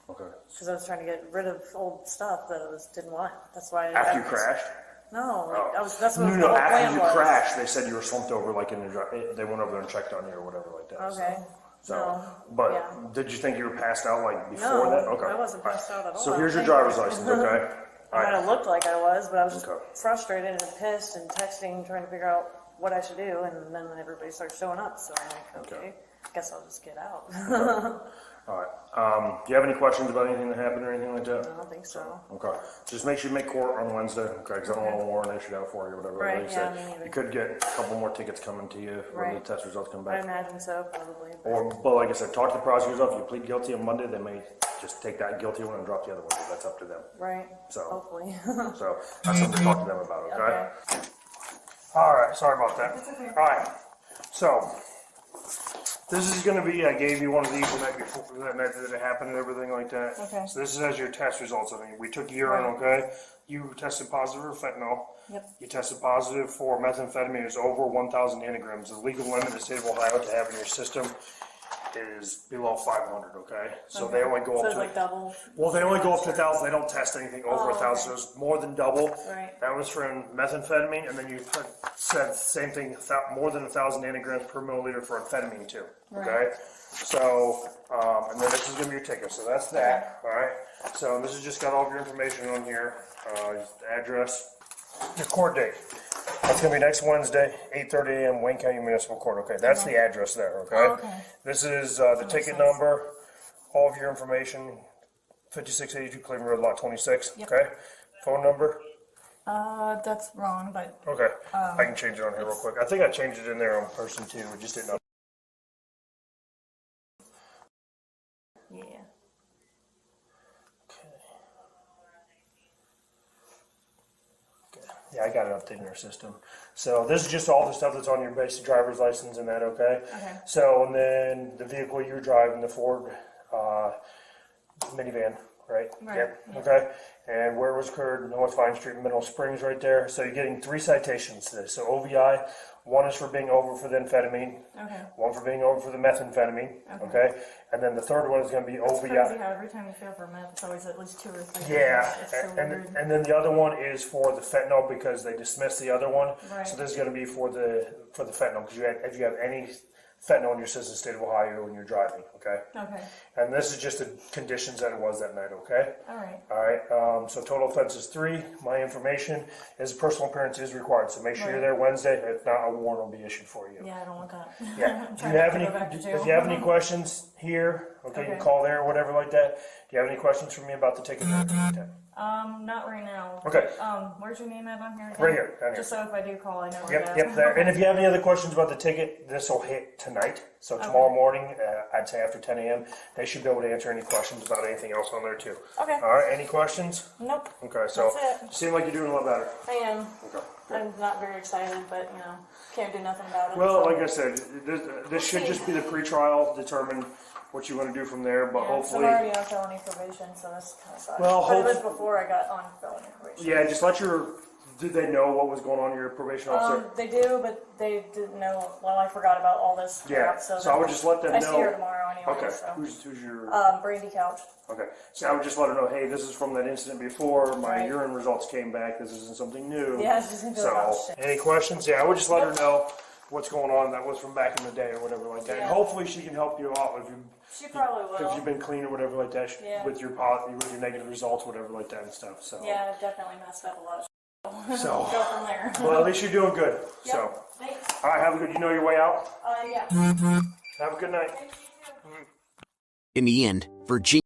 Okay. Because I was trying to get rid of old stuff that I didn't want. That's why. After you crashed? No, like, that's what the No, whole after plan you was. crashed, they said you were slumped over, like they went over there and checked on you or whatever like that. Okay. So, No. but Yeah. did you think you were passed out like before No, that? Okay. I wasn't passed out at all. So I here's your don't think. driver's license, okay? might have looked like I was, but I was just frustrated and pissed and texting, trying to figure out what I should do, and then everybody started showing up, so I'm like, okay, I guess I'll just get out. All right. Do you have any questions about anything that happened or anything like that? I don't think so. Okay. Just make sure you make court on Wednesday, okay? Because I don't want to warrant issued out for you or whatever. Right, Like I yeah, said, me neither. you could get a couple more tickets coming to you when the Right. test results come I back. imagine so, probably. But like I said, talk to the prosecutors. If you plead guilty on Monday, they may just take that guilty one and drop the other one. But that's up to them. Right. So, hopefully. So that's something to talk to them about, okay? Okay. All right. Sorry about that. It's okay. All right. So this is going to be, I gave you one of these the night before, that night that it happened and everything like that. Okay. So this is as your test results. I mean, we took urine, okay? You tested positive for fentanyl. Yep. You tested positive for methamphetamine. It's over 1,000 nanograms. The legal limit in the state of Ohio to have in your system is below 500, okay? So they only go so up it's to... like double. Well, they only go up to 1,000. They don't test anything over 1,000, so it's more than double. Right. That was for methamphetamine, and then you said same thing, more than 1,000 nanograms per milliliter for amphetamine too. Okay. Right. So, and then this is gonna be your ticket. So that's that. All right. So this has just got all of your information on here. The address, your court date. That's gonna be next Wednesday, 8:30 a.m. Wayne County Municipal Court. Okay. That's the address there. Okay. Oh, okay. This is the ticket number, all of your information. 5682 Cleveland Road, Lot 26. Yep. Okay. Phone number. That's wrong, but. Okay, I can change it on here real quick. I think I changed it in there on person too. We just didn't know. Yeah. Yeah, I got it updated in our system. So this is just all the stuff that's on your basic driver's license and that, okay? Okay. So, and then the vehicle you're driving, the Ford minivan, right? Right, Yep. yeah. Okay. And where it was occurred, North Vine Street, Mineral Springs, right there. So you're getting 3 citations today. So OVI, one is for being over for the amphetamine, Okay. one for being over for the methamphetamine, okay? And then the third one is going to be It's OVI. crazy how every time you fail for meth, it's always at least 2 or 3. Yeah, It's so weird. and then the other one is for the fentanyl because they dismissed the other one. Right. So this is going to be for the fentanyl because if you have any fentanyl in your system, state of Ohio, when you're driving, okay? Okay. And this is just the conditions that it was that night, okay? All right. All right. So total offense is 3. My information is personal appearance is required, so make sure you're there Wednesday. If not, a warrant will be issued for you. Yeah, I don't want that. Yeah. I'm Do trying you have not to any? go back to jail. If you have any questions here, okay, you Okay. can call there or whatever like that. Do you have any questions for me about the ticket? Not right now. Okay. Where's your name at on here? Again? Right here, down here. Just so if I do call, I know where to Yep, go. yep, there. And if you have any other questions about the ticket, this will hit tonight. So tomorrow morning, I'd say after 10 a.m., they should be able to answer any questions about anything else on there too. Okay. All right, any questions? Nope. Okay, so That's it. you seem like you're doing a lot better. I am. Okay. I'm not very excited, but can't do nothing about it. Well, so. like I said, this should just be the pre-trial, determine what you want to do from there, but Yeah, hopefully... I'm already on felony probation, so that's kind of sucks. Well, but it was before I got on felony probation. Yeah, just let did they know what was going on in your probation officer? They do, but they didn't know. Well, I forgot about all this Yeah, crap. so I would just let them know. I see her tomorrow anyway. Okay, So. who's your... Brandy Couch. Okay, so I would just let her know, hey, this is from that incident before, my Right. urine results came back, this isn't something new. Yeah, she's gonna feel about So, shit. any questions? Yeah, I would just let her know what's going on, that was from back in the day or whatever like that. And Yeah. hopefully she can help you out She probably will. if you've been clean or whatever like that, Yeah. with your negative results, whatever like that and stuff, so. Yeah, I've definitely messed up a lot of shit. So, Go from there. well, at least you're doing good, Yep. so. Thanks. All right, have a good, you know your way out? Yeah. Have a good night. In the end, Virginia